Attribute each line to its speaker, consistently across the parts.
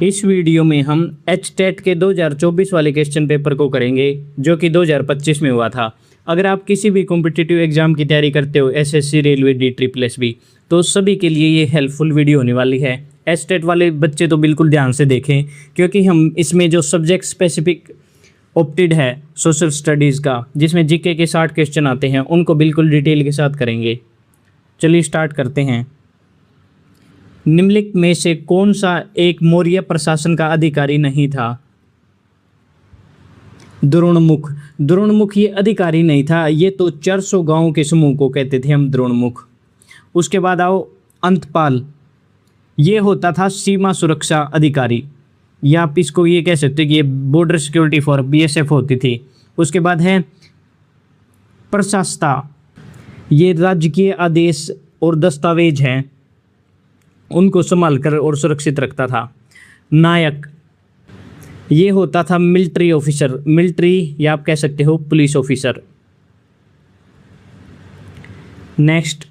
Speaker 1: इस वीडियो में हम एचटेट के 2024 वाले क्वेश्चन पेपर को करेंगे जो कि 2025 में हुआ था। अगर आप किसी भी कॉम्पिटिटिव एग्जाम की तैयारी करते हो, एसएससी, रेलवे, DSSB, तो सभी के लिए ये हेल्पफुल वीडियो होने वाली है। एचटेट वाले बच्चे तो बिल्कुल ध्यान से देखें, क्योंकि हम इसमें जो सब्जेक्ट स्पेसिफिक ऑप्टेड है सोशल स्टडीज़ का, जिसमें जीके के 60 क्वेश्चन आते हैं, उनको बिल्कुल डिटेल के साथ करेंगे। चलिए स्टार्ट करते हैं। निम्नलिखित में से कौन सा एक मौर्य प्रशासन का अधिकारी नहीं था? द्रोणमुख। द्रोणमुख ये अधिकारी नहीं था, ये तो 400 गांवों के समूह को कहते थे हम द्रोणमुख। उसके बाद आओ अंतपाल, ये होता था सीमा सुरक्षा अधिकारी, या आप इसको ये कह सकते हैं कि ये बॉर्डर सिक्योरिटी फॉर BSF होती थी। उसके बाद है प्रशासता, ये राजकीय आदेश और दस्तावेज हैं, उनको संभाल कर और सुरक्षित रखता था। नायक, ये होता था मिलिट्री ऑफिसर, मिलिट्री या आप कह सकते हो पुलिस ऑफिसर। नेक्स्ट,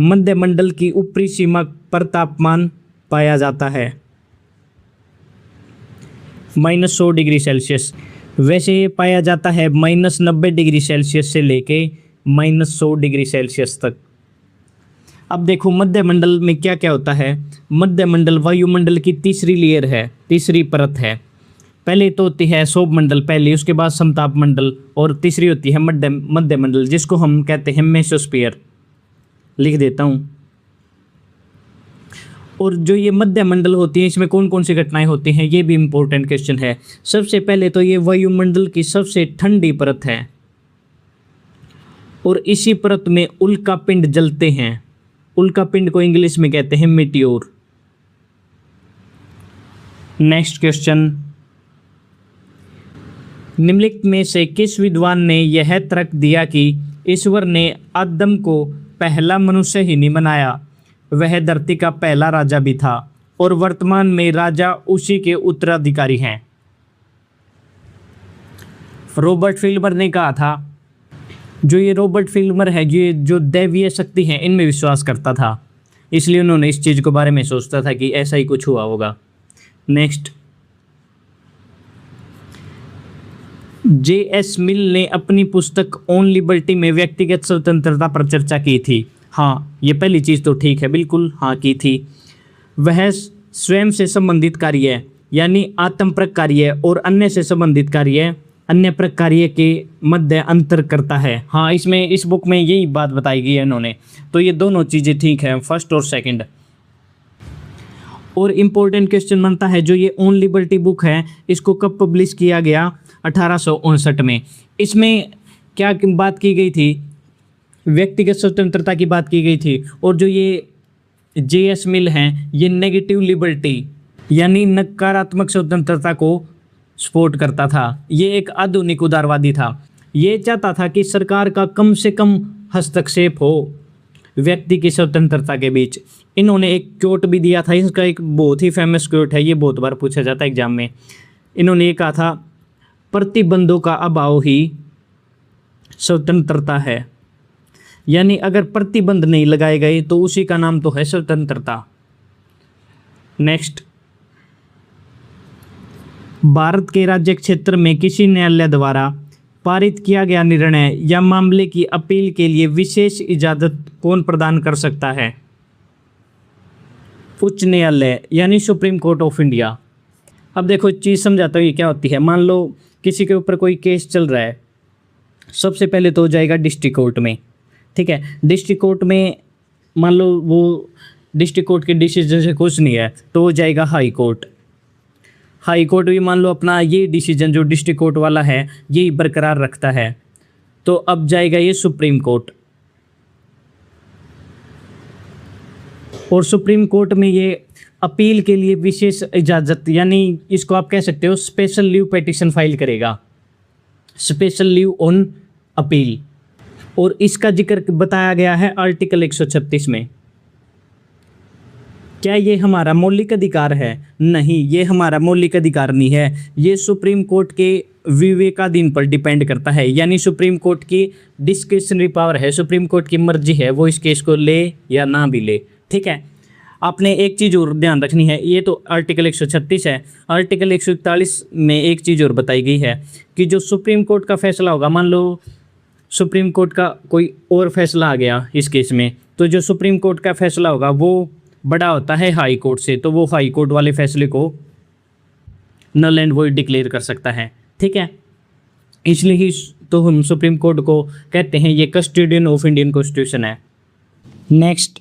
Speaker 1: मध्यमंडल की ऊपरी सीमा पर तापमान पाया जाता है -100 डिग्री सेल्सियस। वैसे ये पाया जाता है -90 डिग्री सेल्सियस से लेके -100 डिग्री सेल्सियस तक। अब देखो मध्यमंडल में क्या क्या होता है। मध्यमंडल वायुमंडल की तीसरी लेयर है, तीसरी परत है। पहले तो होती है सौरमंडल पहले, उसके बाद समताप मंडल, और तीसरी होती है मध्यमंडल, जिसको हम कहते हैं मेसोस्फीयर। लिख देता हूँ। और जो ये मध्यमंडल होती है, इसमें कौन कौन सी घटनाएं होती हैं, ये भी इम्पोर्टेंट क्वेश्चन है। सबसे पहले तो ये वायुमंडल की सबसे ठंडी परत है, और इसी परत में उल्का पिंड जलते हैं। उल्का पिंड को इंग्लिश में कहते हैं मीटियोर। नेक्स्ट क्वेश्चन, निम्नलिखित में से किस विद्वान ने यह तर्क दिया कि ईश्वर ने आदम को पहला मनुष्य ही नहीं बनाया, वह धरती का पहला राजा भी था और वर्तमान में राजा उसी के उत्तराधिकारी हैं? रॉबर्ट फिल्मर ने कहा था। जो ये रॉबर्ट फिल्मर है, ये जो दैवीय शक्ति है इनमें विश्वास करता था, इसलिए उन्होंने इस चीज़ के बारे में सोचता था कि ऐसा ही कुछ हुआ होगा। नेक्स्ट, JS मिल ने अपनी पुस्तक ऑन लिबर्टी में व्यक्तिगत स्वतंत्रता पर चर्चा की थी। हाँ, ये पहली चीज़ तो ठीक है, बिल्कुल हाँ की थी। वह स्वयं से संबंधित कार्य यानी आत्मपरक कार्य और अन्य से संबंधित कार्य, अन्य प्रकार्य के मध्य अंतर करता है। हाँ, इसमें इस बुक में यही बात बताई गई है इन्होंने, तो ये दोनों चीज़ें ठीक हैं, फर्स्ट और सेकंड। और इम्पोर्टेंट क्वेश्चन बनता है, जो ये ऑन लिबर्टी बुक है, इसको कब पब्लिश किया गया? 1859 में। इसमें क्या बात की गई थी? व्यक्तिगत स्वतंत्रता की बात की गई थी। और जो ये JS मिल हैं, ये नेगेटिव लिबर्टी यानी नकारात्मक स्वतंत्रता को सपोर्ट करता था। ये एक आधुनिक उदारवादी था। ये चाहता था कि सरकार का कम से कम हस्तक्षेप हो व्यक्ति की स्वतंत्रता के बीच। इन्होंने एक कोट भी दिया था, इसका एक बहुत ही फेमस कोट है, ये बहुत बार पूछा जाता है एग्जाम में। इन्होंने ये कहा था, प्रतिबंधों का अभाव ही स्वतंत्रता है, यानी अगर प्रतिबंध नहीं लगाए गए तो उसी का नाम तो है स्वतंत्रता। नेक्स्ट, भारत के राज्य क्षेत्र में किसी न्यायालय द्वारा पारित किया गया निर्णय या मामले की अपील के लिए विशेष इजाज़त कौन प्रदान कर सकता है? उच्च न्यायालय यानी सुप्रीम कोर्ट ऑफ इंडिया। अब देखो चीज़ समझाता हूँ ये क्या होती है। मान लो किसी के ऊपर कोई केस चल रहा है, सबसे पहले तो हो जाएगा डिस्ट्रिक्ट कोर्ट में, ठीक है। डिस्ट्रिक्ट कोर्ट में मान लो वो डिस्ट्रिक्ट कोर्ट के डिसीजन से खुश नहीं है, तो हो जाएगा हाई कोर्ट। हाई कोर्ट भी मान लो अपना ये डिसीजन जो डिस्ट्रिक्ट कोर्ट वाला है यही बरकरार रखता है, तो अब जाएगा ये सुप्रीम कोर्ट। और सुप्रीम कोर्ट में ये अपील के लिए विशेष इजाज़त, यानी इसको आप कह सकते हो स्पेशल लीव पिटीशन फाइल करेगा, स्पेशल लीव ऑन अपील। और इसका जिक्र बताया गया है आर्टिकल 136 में। क्या ये हमारा मौलिक अधिकार है? नहीं, ये हमारा मौलिक अधिकार नहीं है। ये सुप्रीम कोर्ट के विवेकाधीन पर डिपेंड करता है, यानी सुप्रीम कोर्ट की डिस्क्रिशनरी पावर है, सुप्रीम कोर्ट की मर्जी है वो इस केस को ले या ना भी ले, ठीक है। आपने एक चीज़ और ध्यान रखनी है, ये तो आर्टिकल 136 है। आर्टिकल 141 में एक चीज़ और बताई गई है कि जो सुप्रीम कोर्ट का फैसला होगा, मान लो सुप्रीम कोर्ट का कोई और फैसला आ गया इस केस में, तो जो सुप्रीम कोर्ट का फैसला होगा वो बड़ा होता है हाई कोर्ट से, तो वो हाई कोर्ट वाले फैसले को नल एंड वॉइड डिक्लेयर कर सकता है। ठीक है, इसलिए ही तो हम सुप्रीम कोर्ट को कहते हैं ये कस्टोडियन ऑफ इंडियन कॉन्स्टिट्यूशन है। नेक्स्ट,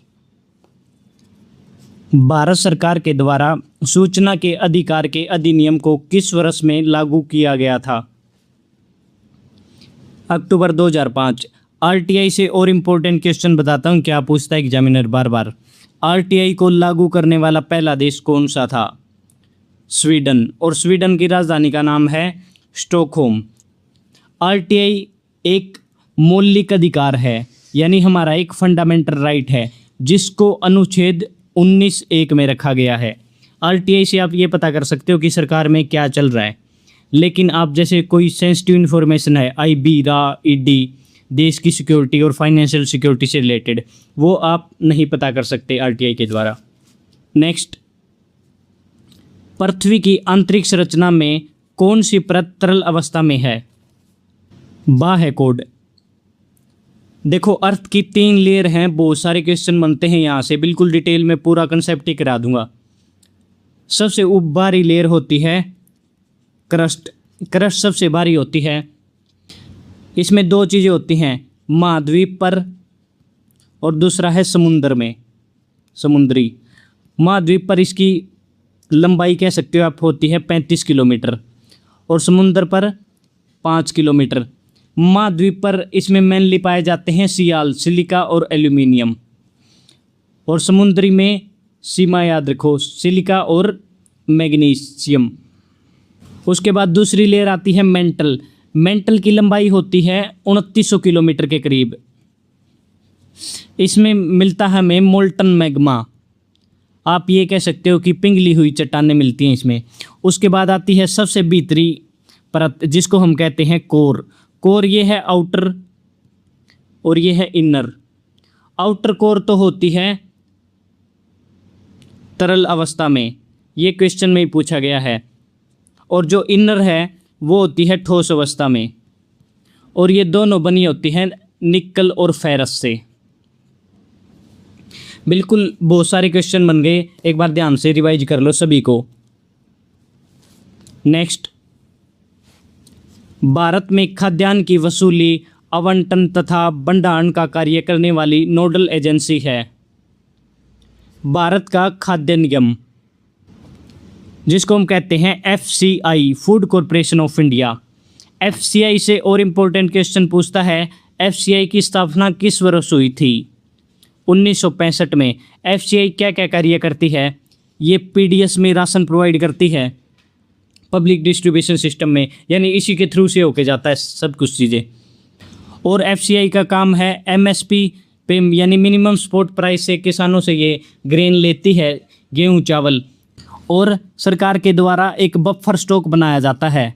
Speaker 1: भारत सरकार के द्वारा सूचना के अधिकार के अधिनियम को किस वर्ष में लागू किया गया था? अक्टूबर 2005। आरटीआई से और इम्पोर्टेंट क्वेश्चन बताता हूँ, क्या पूछता है एग्जामिनर बार बार। आरटीआई को लागू करने वाला पहला देश कौन सा था? स्वीडन, और स्वीडन की राजधानी का नाम है स्टॉकहोम। आरटीआई एक मौलिक अधिकार है, यानी हमारा एक फंडामेंटल राइट है, जिसको अनुच्छेद 19(1) में रखा गया है। आरटीआई से आप ये पता कर सकते हो कि सरकार में क्या चल रहा है, लेकिन आप जैसे कोई सेंसिटिव इन्फॉर्मेशन है, आईबी, रा, ईडी, देश की सिक्योरिटी और फाइनेंशियल सिक्योरिटी से रिलेटेड, वो आप नहीं पता कर सकते आरटीआई के द्वारा। नेक्स्ट, पृथ्वी की अंतरिक्ष रचना में कौन सी परत तरल अवस्था में है? बाह्य कोड। देखो, अर्थ की 3 लेयर हैं, बहुत सारे क्वेश्चन बनते हैं यहाँ से, बिल्कुल डिटेल में पूरा कंसेप्ट ही करा दूंगा। सबसे भारी लेयर होती है क्रस्ट। क्रस्ट सबसे भारी होती है। इसमें 2 चीज़ें होती हैं, महाद्वीप पर और दूसरा है समुद्र में, समुद्री। महाद्वीप पर इसकी लंबाई कह सकते हो आप होती है 35 किलोमीटर और समुद्र पर 5 किलोमीटर। महाद्वीप पर इसमें मेनली पाए जाते हैं सियाल, सिलिका और एल्यूमिनियम, और समुद्री में सीमा याद रखो, सिलिका और मैग्नीशियम। उसके बाद दूसरी लेयर आती है मेंटल। मेंटल की लंबाई होती है 2900 किलोमीटर के करीब। इसमें मिलता है हमें मोल्टन मैग्मा, आप ये कह सकते हो कि पिघली हुई चट्टानें मिलती हैं इसमें। उसके बाद आती है सबसे भीतरी परत, जिसको हम कहते हैं कोर। कोर ये है आउटर और ये है इनर। आउटर कोर तो होती है तरल अवस्था में, ये क्वेश्चन में ही पूछा गया है, और जो इनर है वो होती है ठोस अवस्था में, और ये दोनों बनी होती हैं निकल और फेरस से। बिल्कुल बहुत सारे क्वेश्चन बन गए, एक बार ध्यान से रिवाइज कर लो सभी को। नेक्स्ट, भारत में खाद्यान्न की वसूली, आवंटन तथा भंडारण का कार्य करने वाली नोडल एजेंसी है भारत का खाद्य निगम, जिसको हम कहते हैं FCI, food corporation of India. FCI से और इम्पोर्टेंट क्वेश्चन पूछता है, एफसीआई की स्थापना किस वर्ष हुई थी? 1965 में। एफसीआई क्या क्या कार्य करती है? ये पीडीएस में राशन प्रोवाइड करती है, पब्लिक डिस्ट्रीब्यूशन सिस्टम में, यानी इसी के थ्रू से होके जाता है सब कुछ चीज़ें। और एफसीआई का काम है एमएसपी पे, यानी मिनिमम सपोर्ट प्राइस से किसानों से ये ग्रेन लेती है, गेहूँ चावल, और सरकार के द्वारा एक बफर स्टॉक बनाया जाता है।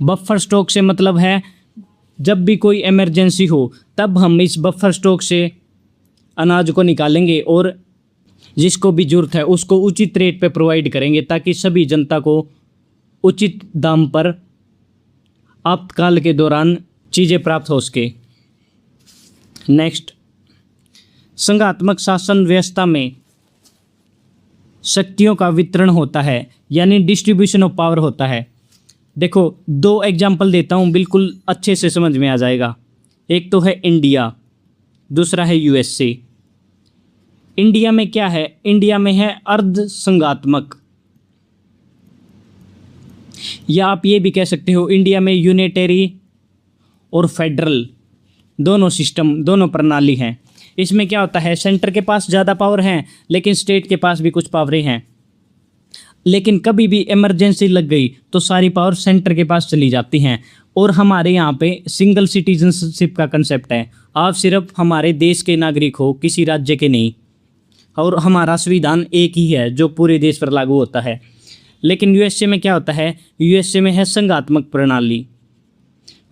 Speaker 1: बफर स्टॉक से मतलब है जब भी कोई इमरजेंसी हो तब हम इस बफर स्टॉक से अनाज को निकालेंगे और जिसको भी ज़रूरत है उसको उचित रेट पे प्रोवाइड करेंगे, ताकि सभी जनता को उचित दाम पर आपातकाल के दौरान चीज़ें प्राप्त हो सके। नेक्स्ट, संघात्मक शासन व्यवस्था में शक्तियों का वितरण होता है, यानी डिस्ट्रीब्यूशन ऑफ पावर होता है। देखो 2 एग्जाम्पल देता हूँ, बिल्कुल अच्छे से समझ में आ जाएगा। एक तो है इंडिया, दूसरा है यूएसए। इंडिया में क्या है? इंडिया में है अर्ध संघात्मक, या आप ये भी कह सकते हो इंडिया में यूनिटरी और फेडरल दोनों सिस्टम, दोनों प्रणाली हैं। इसमें क्या होता है, सेंटर के पास ज़्यादा पावर हैं लेकिन स्टेट के पास भी कुछ पावरें हैं, लेकिन कभी भी इमरजेंसी लग गई तो सारी पावर सेंटर के पास चली जाती हैं। और हमारे यहाँ पे सिंगल सिटीजनशिप का कंसेप्ट है, आप सिर्फ हमारे देश के नागरिक हो, किसी राज्य के नहीं, और हमारा संविधान एक ही है जो पूरे देश पर लागू होता है। लेकिन यूएसए में क्या होता है, यूएसए में है संघात्मक प्रणाली,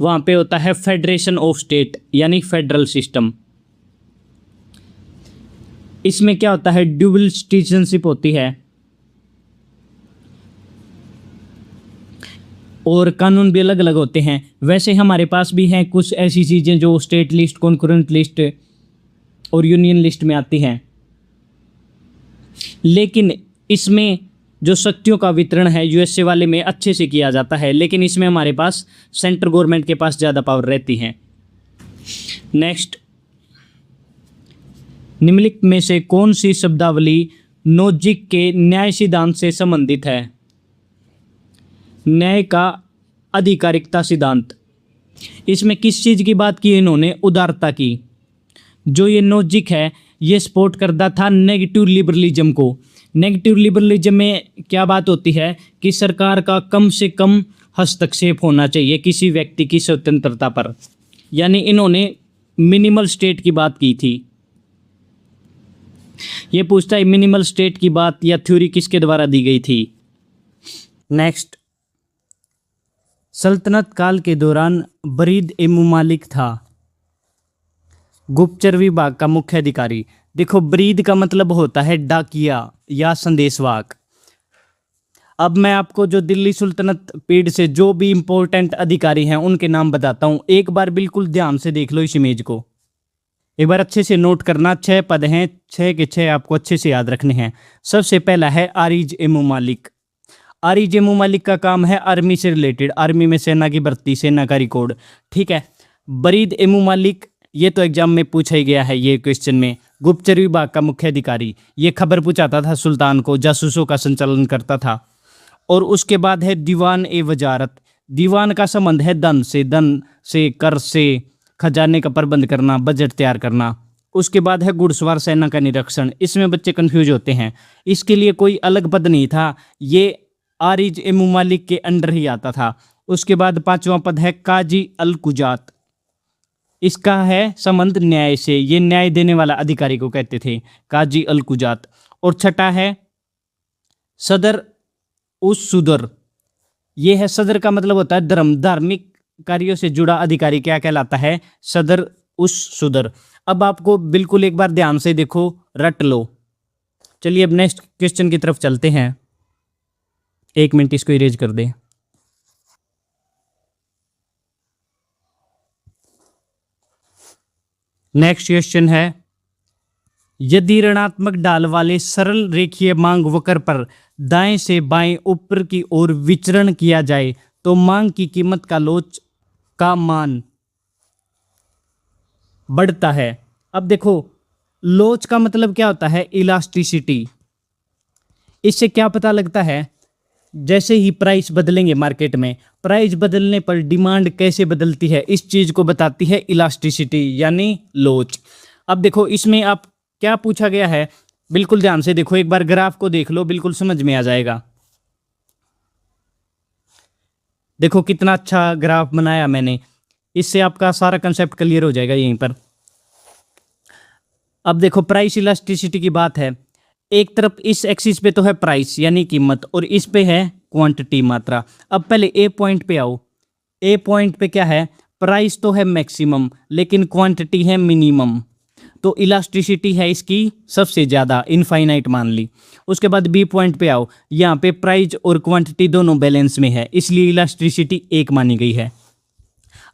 Speaker 1: वहाँ पे होता है फेडरेशन ऑफ स्टेट, यानी फेडरल सिस्टम। इसमें क्या होता है, ड्यूअल सिटीजनशिप होती है और कानून भी अलग अलग होते हैं। वैसे हमारे पास भी हैं कुछ ऐसी चीज़ें जो स्टेट लिस्ट, कॉन्करेंट लिस्ट और यूनियन लिस्ट में आती हैं, लेकिन इसमें जो शक्तियों का वितरण है यूएसए वाले में अच्छे से किया जाता है, लेकिन इसमें हमारे पास सेंट्रल गवर्नमेंट के पास ज़्यादा पावर रहती है। नेक्स्ट, निम्नलिखित में से कौन सी शब्दावली नोजिक के न्याय सिद्धांत से संबंधित है? न्याय का आधिकारिकता सिद्धांत। इसमें किस चीज़ की बात की इन्होंने? उदारता की। जो ये नोजिक है ये सपोर्ट करता था नेगेटिव लिबरलिज्म को। नेगेटिव लिबरलिज्म में क्या बात होती है कि सरकार का कम से कम हस्तक्षेप होना चाहिए किसी व्यक्ति की स्वतंत्रता पर, यानी इन्होंने मिनिमल स्टेट की बात की थी। ये पूछता है मिनिमल स्टेट की बात या थ्योरी किसके द्वारा दी गई थी? नेक्स्ट, सल्तनत काल के दौरान बरीद ए मुमालिक था गुप्तचर विभाग का मुख्य अधिकारी। देखो, बरीद का मतलब होता है डाकिया या संदेशवाहक। अब मैं आपको जो दिल्ली सुल्तनत पीरियड से जो भी इंपॉर्टेंट अधिकारी हैं उनके नाम बताता हूं, एक बार बिल्कुल ध्यान से देख लो इस इमेज को, एक बार अच्छे से नोट करना। 6 पद हैं, 6 के 6 आपको अच्छे से याद रखने हैं। सबसे पहला है आरिज ए मुमालिक। आरिज ए मुमालिक का काम है आर्मी से रिलेटेड, आर्मी में सेना की भर्ती, सेना का रिकॉर्ड, ठीक है। बरीद ए मुमालिक, ये तो एग्जाम में पूछा ही गया है ये क्वेश्चन में। गुप्तचर विभाग का मुख्य अधिकारी, ये खबर पहुंचाता था सुल्तान को, जासूसों का संचालन करता था। और उसके बाद है दीवान ए वजारत। दीवान का संबंध है धन से, कर से, खजाने का प्रबंध करना, बजट तैयार करना। उसके बाद है घुड़सवार सेना का निरीक्षण। इसमें बच्चे कंफ्यूज होते हैं, इसके लिए कोई अलग पद नहीं था, ये आरिज ए मुमालिक के अंडर ही आता था। उसके बाद 5वां पद है काजी अल कुजात। इसका है संबंध न्याय से, ये न्याय देने वाला अधिकारी को कहते थे, काजी अल कुजात। और छठा है सदर उस सुदर। ये है, सदर का मतलब होता है धर्म, धार्मिक कार्यों से जुड़ा अधिकारी क्या कहलाता है? सदर उस सुदर। अब आपको बिल्कुल एक बार ध्यान से देखो, रट लो। चलिए अब नेक्स्ट क्वेश्चन की तरफ चलते हैं। 1 मिनट इसको इरेज कर दे। नेक्स्ट क्वेश्चन है, यदि ऋणात्मक ढाल वाले सरल रेखीय मांग वक्र पर दाएं से बाएं ऊपर की ओर विचरण किया जाए तो मांग की कीमत का लोच का मान बढ़ता है। अब देखो, लोच का मतलब क्या होता है? इलास्टिसिटी। इससे क्या पता लगता है? जैसे ही प्राइस बदलेंगे मार्केट में, प्राइस बदलने पर डिमांड कैसे बदलती है, इस चीज को बताती है इलास्टिसिटी यानी लोच। अब देखो, इसमें आप क्या पूछा गया है, बिल्कुल ध्यान से देखो, एक बार ग्राफ को देख लो, बिल्कुल समझ में आ जाएगा। देखो कितना अच्छा ग्राफ बनाया मैंने, इससे आपका सारा कंसेप्ट क्लियर हो जाएगा यहीं पर। अब देखो, प्राइस इलास्टिसिटी की बात है, एक तरफ इस एक्सिस पे तो है प्राइस यानी कीमत, और इस पे है क्वांटिटी, मात्रा। अब पहले ए पॉइंट पे आओ। ए पॉइंट पे क्या है? प्राइस तो है मैक्सिमम लेकिन क्वांटिटी है मिनिमम, तो इलास्टिसिटी है इसकी सबसे ज़्यादा, इनफाइनाइट मान ली। उसके बाद बी पॉइंट पे आओ, यहाँ पे प्राइस और क्वांटिटी दोनों बैलेंस में है, इसलिए इलास्टिसिटी 1 मानी गई है।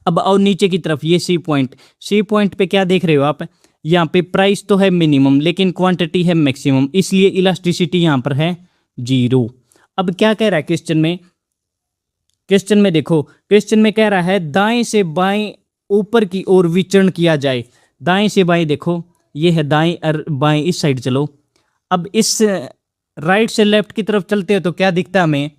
Speaker 1: अब आओ नीचे की तरफ, ये सी पॉइंट। सी पॉइंट पे क्या देख रहे हो आप? यहाँ पे प्राइस तो है मिनिमम लेकिन क्वांटिटी है मैक्सिमम, इसलिए इलास्टिसिटी यहाँ पर है 0। अब क्या कह रहा है क्वेश्चन में? क्वेश्चन में देखो, क्वेश्चन में कह रहा है दाएं से बाएं ऊपर की ओर विचरण किया जाए। दाएं से बाएं देखो, ये है दाएं और बाएं, इस साइड चलो। अब इस राइट से लेफ्ट की तरफ चलते हो तो क्या दिखता है हमें?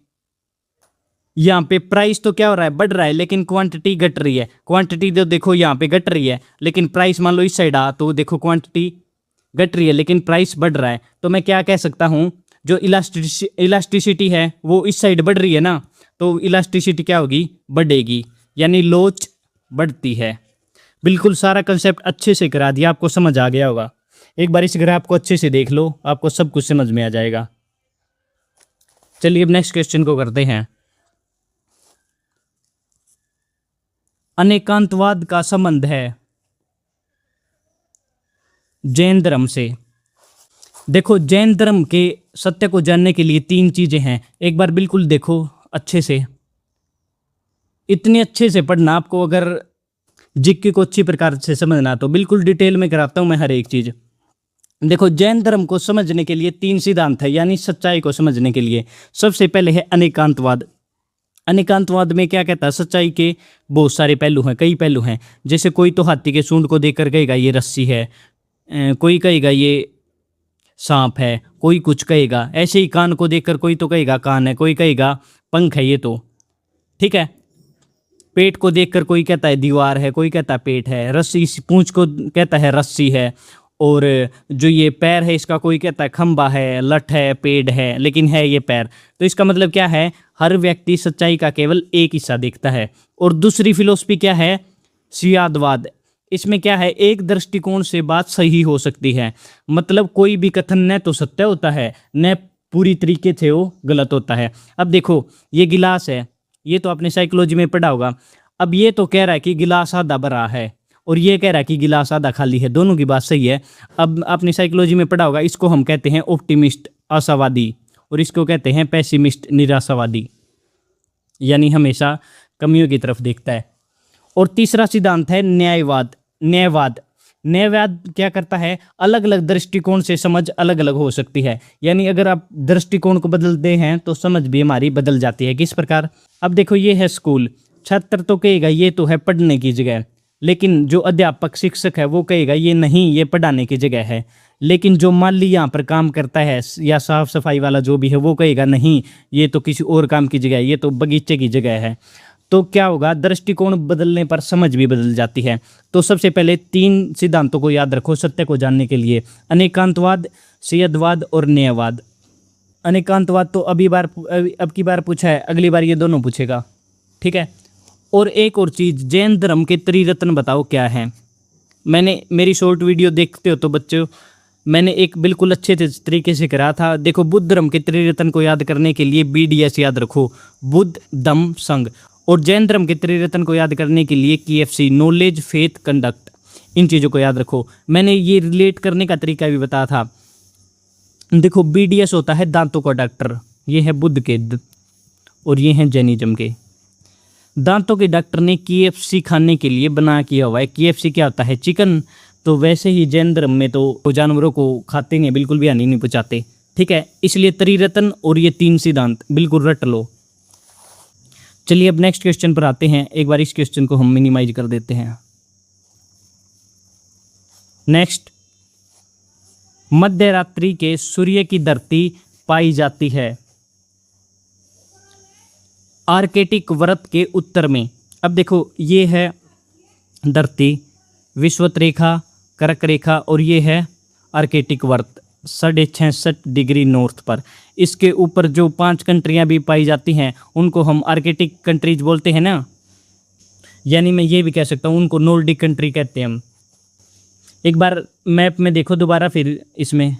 Speaker 1: यहाँ पे प्राइस तो क्या हो रहा है? बढ़ रहा है, लेकिन क्वांटिटी घट रही है। क्वांटिटी तो देखो यहाँ पे घट रही है, लेकिन प्राइस मान लो इस साइड आ तो देखो क्वांटिटी घट रही है लेकिन प्राइस बढ़ रहा है। तो मैं क्या कह सकता हूँ, जो इलास्टिसिटी है वो इस साइड बढ़ रही है ना, तो इलास्टिसिटी क्या होगी? बढ़ेगी, यानी लोच बढ़ती है। बिल्कुल सारा कंसेप्ट अच्छे से करा दिया, आपको समझ आ गया होगा। एक बार इस ग्राफ को अच्छे से देख लो, आपको सब कुछ समझ में आ जाएगा। चलिए अब नेक्स्ट क्वेश्चन को करते हैं। अनेकांतवाद का संबंध है जैन धर्म से। देखो जैन धर्म के सत्य को जानने के लिए 3 चीजें हैं। एक बार बिल्कुल देखो अच्छे से, इतने अच्छे से पढ़ना, आपको अगर जीके को अच्छी प्रकार से समझना तो बिल्कुल डिटेल में कराता हूं मैं हर एक चीज। देखो जैन धर्म को समझने के लिए 3 सिद्धांत है, यानी सच्चाई को समझने के लिए। सबसे पहले है अनेकांतवाद। अनेकांतवाद में क्या कहता है, सच्चाई के बहुत सारे पहलू हैं, कई पहलू हैं। जैसे कोई तो हाथी के सूंड को देखकर कहेगा ये रस्सी है, कोई कहेगा ये सांप है, कोई कुछ कहेगा। ऐसे ही कान को देखकर कोई तो कहेगा कान है, कोई कहेगा पंख है ये तो, ठीक है। पेट को देखकर कोई कहता है दीवार है, कोई कहता है पेट है। रस्सी, पूंछ को कहता है रस्सी है। और जो ये पैर है इसका कोई कहता है खंबा है, लठ है, पेड़ है, लेकिन है ये पैर। तो इसका मतलब क्या है, हर व्यक्ति सच्चाई का केवल एक हिस्सा देखता है। और दूसरी फिलोसफी क्या है, सियादवाद। इसमें क्या है, एक दृष्टिकोण से बात सही हो सकती है। मतलब कोई भी कथन न तो सत्य होता है, न पूरी तरीके से वो गलत होता है। अब देखो ये गिलास है, ये तो आपने साइकोलॉजी में पढ़ा होगा। अब ये तो कह रहा है कि गिलास आधा भरा है, और ये कह रहा है कि गिलास आधा खाली है। दोनों की बात सही है। अब आपने साइकोलॉजी में पढ़ा होगा, इसको हम कहते हैं ऑप्टिमिस्ट आशावादी, और इसको कहते हैं पेसिमिस्ट निराशावादी, यानी हमेशा कमियों की तरफ देखता है। और तीसरा सिद्धांत है न्यायवाद। न्यायवाद क्या करता है, अलग अलग दृष्टिकोण से समझ अलग अलग हो सकती है। यानी अगर आप दृष्टिकोण को बदलते हैं तो समझ भी हमारी बदल जाती है। किस प्रकार, अब देखो ये है स्कूल, छात्र तो कहेगा ये तो है पढ़ने की जगह, लेकिन जो अध्यापक शिक्षक है वो कहेगा ये नहीं, ये पढ़ाने की जगह है। लेकिन जो माली यहाँ पर काम करता है या साफ सफाई वाला जो भी है वो कहेगा नहीं, ये तो किसी और काम की जगह है, ये तो बगीचे की जगह है। तो क्या होगा, दृष्टिकोण बदलने पर समझ भी बदल जाती है। तो सबसे पहले 3 सिद्धांतों को याद रखो सत्य को जानने के लिए, अनेकांतवाद, सियादवाद और न्यायवाद। अनेकांतवाद तो अब की बार पूछा है, अगली बार ये दोनों पूछेगा, ठीक है। और एक और चीज़, जैन धर्म के त्रिरत्न बताओ क्या है। मैंने मेरी शॉर्ट वीडियो देखते हो तो बच्चों, मैंने एक बिल्कुल अच्छे तरीके से करा था। देखो बुद्ध धर्म के त्रिरत्न को याद करने के लिए BDS याद रखो, बुद्ध धम्म संघ। और जैन धर्म के त्रिरत्न को याद करने के लिए KFC, नॉलेज फेथ कंडक्ट। इन चीज़ों को याद रखो। मैंने ये रिलेट करने का तरीका भी बताया था। देखो BDS होता है दांतों का डॉक्टर, ये है बुद्ध के, और ये हैं जैनिज्म के। दांतों के डॉक्टर ने KFC खाने के लिए बना किया हुआ है। KFC क्या होता है, चिकन। तो वैसे ही जैन धर्म में तो जानवरों को खाते नहीं, बिल्कुल भी हानि नहीं पहुँचाते, ठीक है। इसलिए त्रिरत्न और ये 3 सिद्धांत बिल्कुल रट लो। चलिए अब नेक्स्ट क्वेश्चन पर आते हैं। एक बार इस क्वेश्चन को हम मिनिमाइज कर देते हैं। नेक्स्ट, मध्य रात्रि के सूर्य की धरती पाई जाती है आर्कटिक वृत्त के उत्तर में। अब देखो ये है धरती, विषुवत रेखा, कर्क रेखा, और ये है आर्कटिक वृत्त 66.5 डिग्री नॉर्थ पर। इसके ऊपर जो 5 कंट्रियां भी पाई जाती हैं उनको हम आर्कटिक कंट्रीज बोलते हैं ना, यानी मैं ये भी कह सकता हूँ उनको नॉर्डिक कंट्री कहते हैं हम। एक बार मैप में देखो दोबारा फिर इसमें।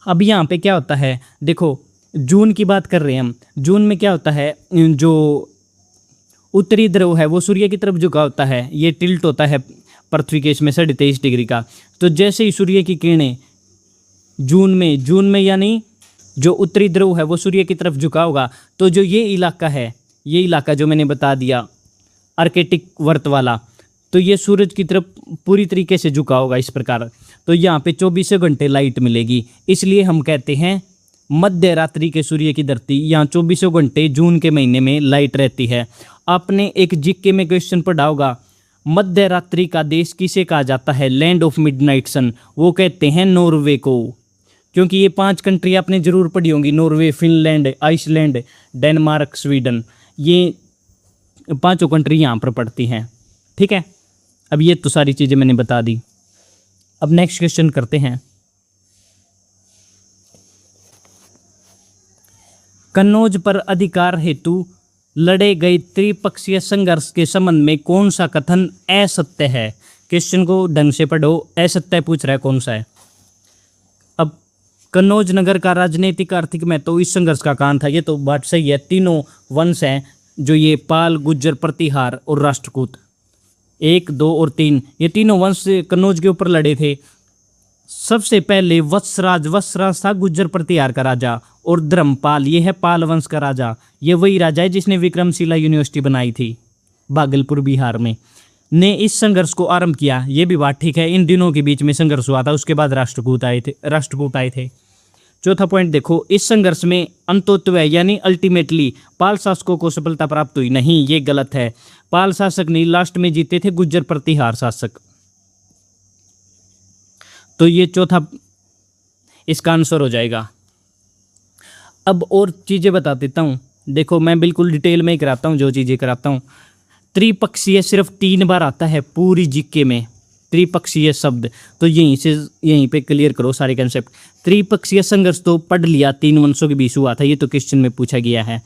Speaker 1: अब यहाँ पे क्या होता है, देखो जून की बात कर रहे हैं हम। जून में क्या होता है, जो उत्तरी ध्रुव है वो सूर्य की तरफ झुका होता है, ये टिल्ट होता है पृथ्वी के इसमें 23.5 डिग्री का। तो जैसे ही सूर्य की किरणें जून में यानी जो उत्तरी ध्रुव है वो सूर्य की तरफ झुका होगा, तो जो ये इलाका है, ये इलाका जो मैंने बता दिया आर्कटिक वृत्त वाला, तो ये सूरज की तरफ पूरी तरीके से झुका होगा इस प्रकार। तो यहाँ पे 24 घंटे लाइट मिलेगी। इसलिए हम कहते हैं मध्य रात्रि के सूर्य की धरती, यहाँ 24 घंटे जून के महीने में लाइट रहती है। आपने एक जीके में क्वेश्चन पढ़ा होगा, मध्य रात्रि का देश किसे कहा जाता है, लैंड ऑफ मिडनाइट सन। वो कहते हैं नॉर्वे को, क्योंकि ये 5 कंट्री आपने जरूर पढ़ी होंगी, Norway, Finland, Iceland, Denmark, Sweden. ये 5 कंट्री यहाँ पर पड़ती हैं, ठीक है। अब ये तो सारी चीज़ें मैंने बता दी। अब नेक्स्ट क्वेश्चन करते हैं। कन्नौज पर अधिकार हेतु लड़े गए त्रिपक्षीय संघर्ष के संबंध में कौन सा कथन असत्य है। क्वेश्चन को ढंग से पढ़ो, असत्य पूछ रहा है कौन सा है। अब कन्नौज नगर का राजनीतिक आर्थिक महत्व तो इस संघर्ष का कारण था, ये तो बात सही है। तीनों वंश हैं जो ये पाल, गुज्जर, प्रतिहार और राष्ट्रकूट, 1, 2 और 3, ये तीनों वंश कन्नौज के ऊपर लड़े थे। सबसे पहले वत्सराज था गुज्जर प्रतिहार का राजा, और धर्मपाल ये है पाल वंश का राजा। ये वही राजा है जिसने विक्रमशिला यूनिवर्सिटी बनाई थी भागलपुर बिहार में, ने इस संघर्ष को आरंभ किया। ये भी बात ठीक है, इन दिनों के बीच में संघर्ष हुआ था, उसके बाद राष्ट्रकूट आए थे। चौथा पॉइंट देखो, इस संघर्ष में अंतोत्व यानी अल्टीमेटली पाल शासकों को सफलता प्राप्त हुई नहीं, ये गलत है। पाल शासक नहीं, लास्ट में जीते थे गुज्जर प्रतिहार शासक। तो ये चौथा इसका आंसर हो जाएगा। अब और चीज़ें बता देता हूँ, देखो मैं बिल्कुल डिटेल में ही कराता हूँ जो चीज़ें कराता हूँ। त्रिपक्षीय सिर्फ 3 बार आता है पूरी जीके में, त्रिपक्षीय शब्द, तो यहीं पे क्लियर करो सारे कंसेप्ट। त्रिपक्षीय संघर्ष तो पढ़ लिया, 3 वंशों के बीच हुआ था, ये तो क्वेश्चन में पूछा गया है।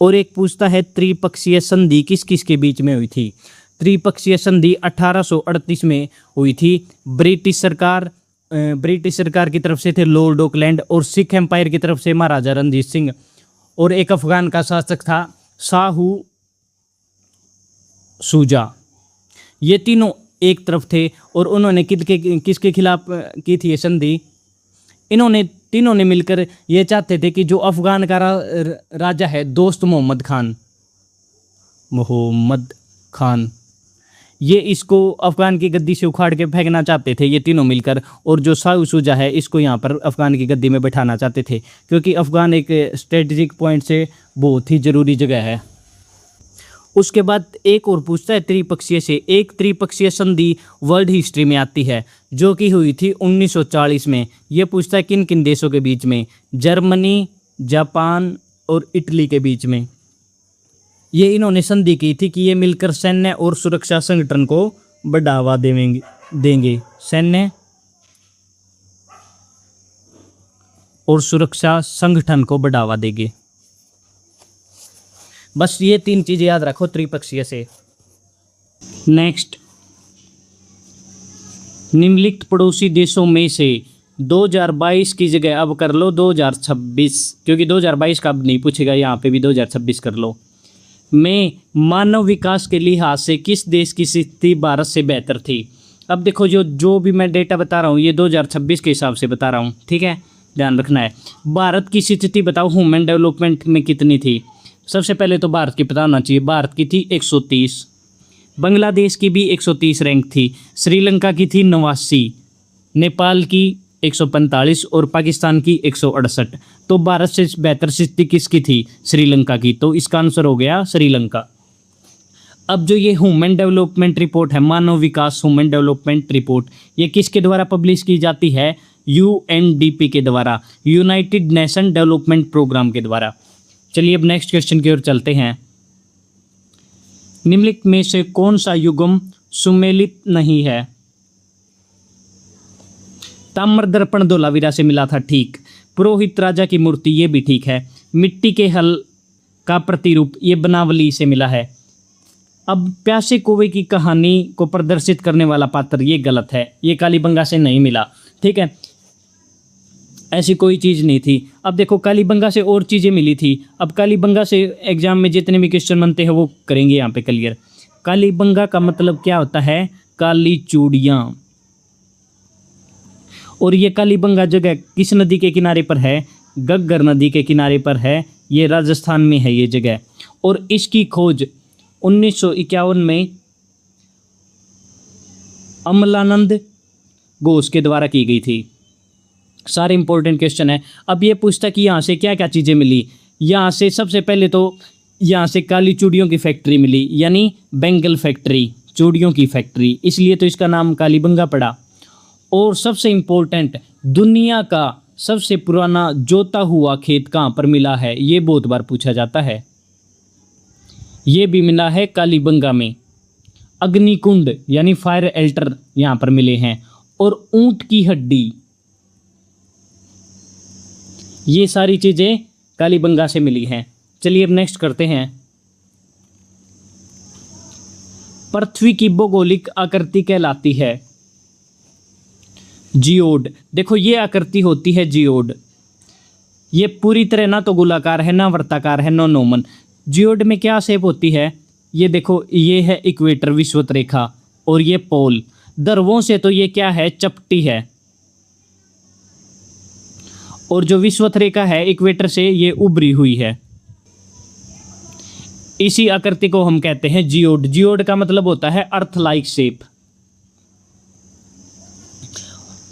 Speaker 1: और एक पूछता है त्रिपक्षीय संधि किस किस के बीच में हुई थी। त्रिपक्षीय संधि 1838 में हुई थी। ब्रिटिश सरकार की तरफ से थे लॉर्ड ऑकलैंड, और सिख एम्पायर की तरफ से महाराजा रणजीत सिंह, और एक अफगान का शासक था शाहू शुजा। ये तीनों एक तरफ थे, और उन्होंने किसके खिलाफ की थी ये संधि। इन्होंने तीनों ने मिलकर ये चाहते थे कि जो अफगान का राजा है दोस्त मोहम्मद खान, ये इसको अफगान की गद्दी से उखाड़ के फेंकना चाहते थे ये तीनों मिलकर, और जो शाहू शुजा है इसको यहाँ पर अफगान की गद्दी में बैठाना चाहते थे, क्योंकि अफगान एक स्ट्रेटेजिक पॉइंट से बहुत ही ज़रूरी जगह है। उसके बाद एक और पूछता है त्रिपक्षीय से, एक त्रिपक्षीय संधि वर्ल्ड हिस्ट्री में आती है जो कि हुई थी 1940 में। ये पूछता है किन किन देशों के बीच में, जर्मनी, जापान और इटली के बीच में। ये इन्होंने संधि की थी कि ये मिलकर सैन्य और सुरक्षा संगठन को बढ़ावा देंगे, सैन्य और सुरक्षा संगठन को बढ़ावा देंगे। बस ये 3 चीजें याद रखो त्रिपक्षीय से। नेक्स्ट, निम्नलिखित पड़ोसी देशों में से 2022 की जगह अब कर लो 2026, क्योंकि 2022 का अब नहीं पूछेगा, यहाँ पे भी 2026 कर लो। में मानव विकास के लिहाज से किस देश की स्थिति भारत से बेहतर थी। अब देखो जो भी मैं डेटा बता रहा हूँ ये 2026 के हिसाब से बता रहा हूँ, ठीक है, ध्यान रखना है। भारत की स्थिति बताओ ह्यूमन डेवलपमेंट में कितनी थी। सबसे पहले तो भारत की पता होना चाहिए, भारत की थी 130, बांग्लादेश की भी 130 रैंक थी, श्रीलंका की थी 89, नेपाल की 145 और पाकिस्तान की 168। तो भारत से बेहतर स्थिति किसकी थी, श्रीलंका की। तो इसका आंसर हो गया श्रीलंका। अब जो ये ह्यूमन डेवलपमेंट रिपोर्ट है, मानव विकास ह्यूमन डेवलपमेंट रिपोर्ट, ये किसके द्वारा पब्लिश की जाती है, यूएनडीपी के द्वारा, यूनाइटेड नेशन डेवलपमेंट प्रोग्राम के द्वारा। चलिए अब नेक्स्ट क्वेश्चन की ओर चलते हैं। निम्नलिखित में से कौन सा युग्म सुमेलित नहीं है। ताम्र दर्पण धोलावीरा से मिला था, ठीक। पुरोहित राजा की मूर्ति, ये भी ठीक है। मिट्टी के हल का प्रतिरूप, ये बनावली से मिला है। अब प्यासे कौवे की कहानी को प्रदर्शित करने वाला पात्र, ये गलत है, ये कालीबंगा से नहीं मिला, ठीक है, ऐसी कोई चीज़ नहीं थी। अब देखो कालीबंगा से और चीज़ें मिली थी। अब कालीबंगा से एग्जाम में जितने भी क्वेश्चन बनते हैं वो करेंगे यहाँ पे क्लियर। कालीबंगा का मतलब क्या होता है, काली चूड़ियाँ। और ये कालीबंगा जगह किस नदी के किनारे पर है, गग्गर नदी के किनारे पर है, ये राजस्थान में है ये जगह। और इसकी खोज 1951 में अमलानंद घोष के द्वारा की गई थी। सारे इंपॉर्टेंट क्वेश्चन है। अब ये पूछता कि यहाँ से क्या क्या चीज़ें मिली। यहाँ से सबसे पहले तो यहाँ से काली चूड़ियों की फैक्ट्री मिली, यानी बेंगल फैक्ट्री, चूड़ियों की फैक्ट्री, इसलिए तो इसका नाम कालीबंगा पड़ा। और सबसे इम्पोर्टेंट, दुनिया का सबसे पुराना जोता हुआ खेत कहाँ पर मिला है, ये बहुत बार पूछा जाता है। ये भी मिला है कालीबंगा में। अग्निकुंड यानी फायर एल्टर यहाँ पर मिले हैं। और ऊंट की हड्डी, ये सारी चीज़ें कालीबंगा से मिली हैं। चलिए अब नेक्स्ट करते हैं। पृथ्वी की भौगोलिक आकृति कहलाती है जियोड। देखो ये आकृति होती है जियोड। ये पूरी तरह ना तो गोलाकार है, ना वृत्ताकार है, ना नॉर्मल। जियोड में क्या शेप होती है, ये देखो, ये है इक्वेटर विषुवत रेखा, और ये पोल। ध्रुवों से तो ये क्या है, चपटी है। और जो विषुवत रेखा है इक्वेटर से ये उभरी हुई है। इसी आकृति को हम कहते हैं जियोड। जियोड का मतलब होता है अर्थ लाइक शेप।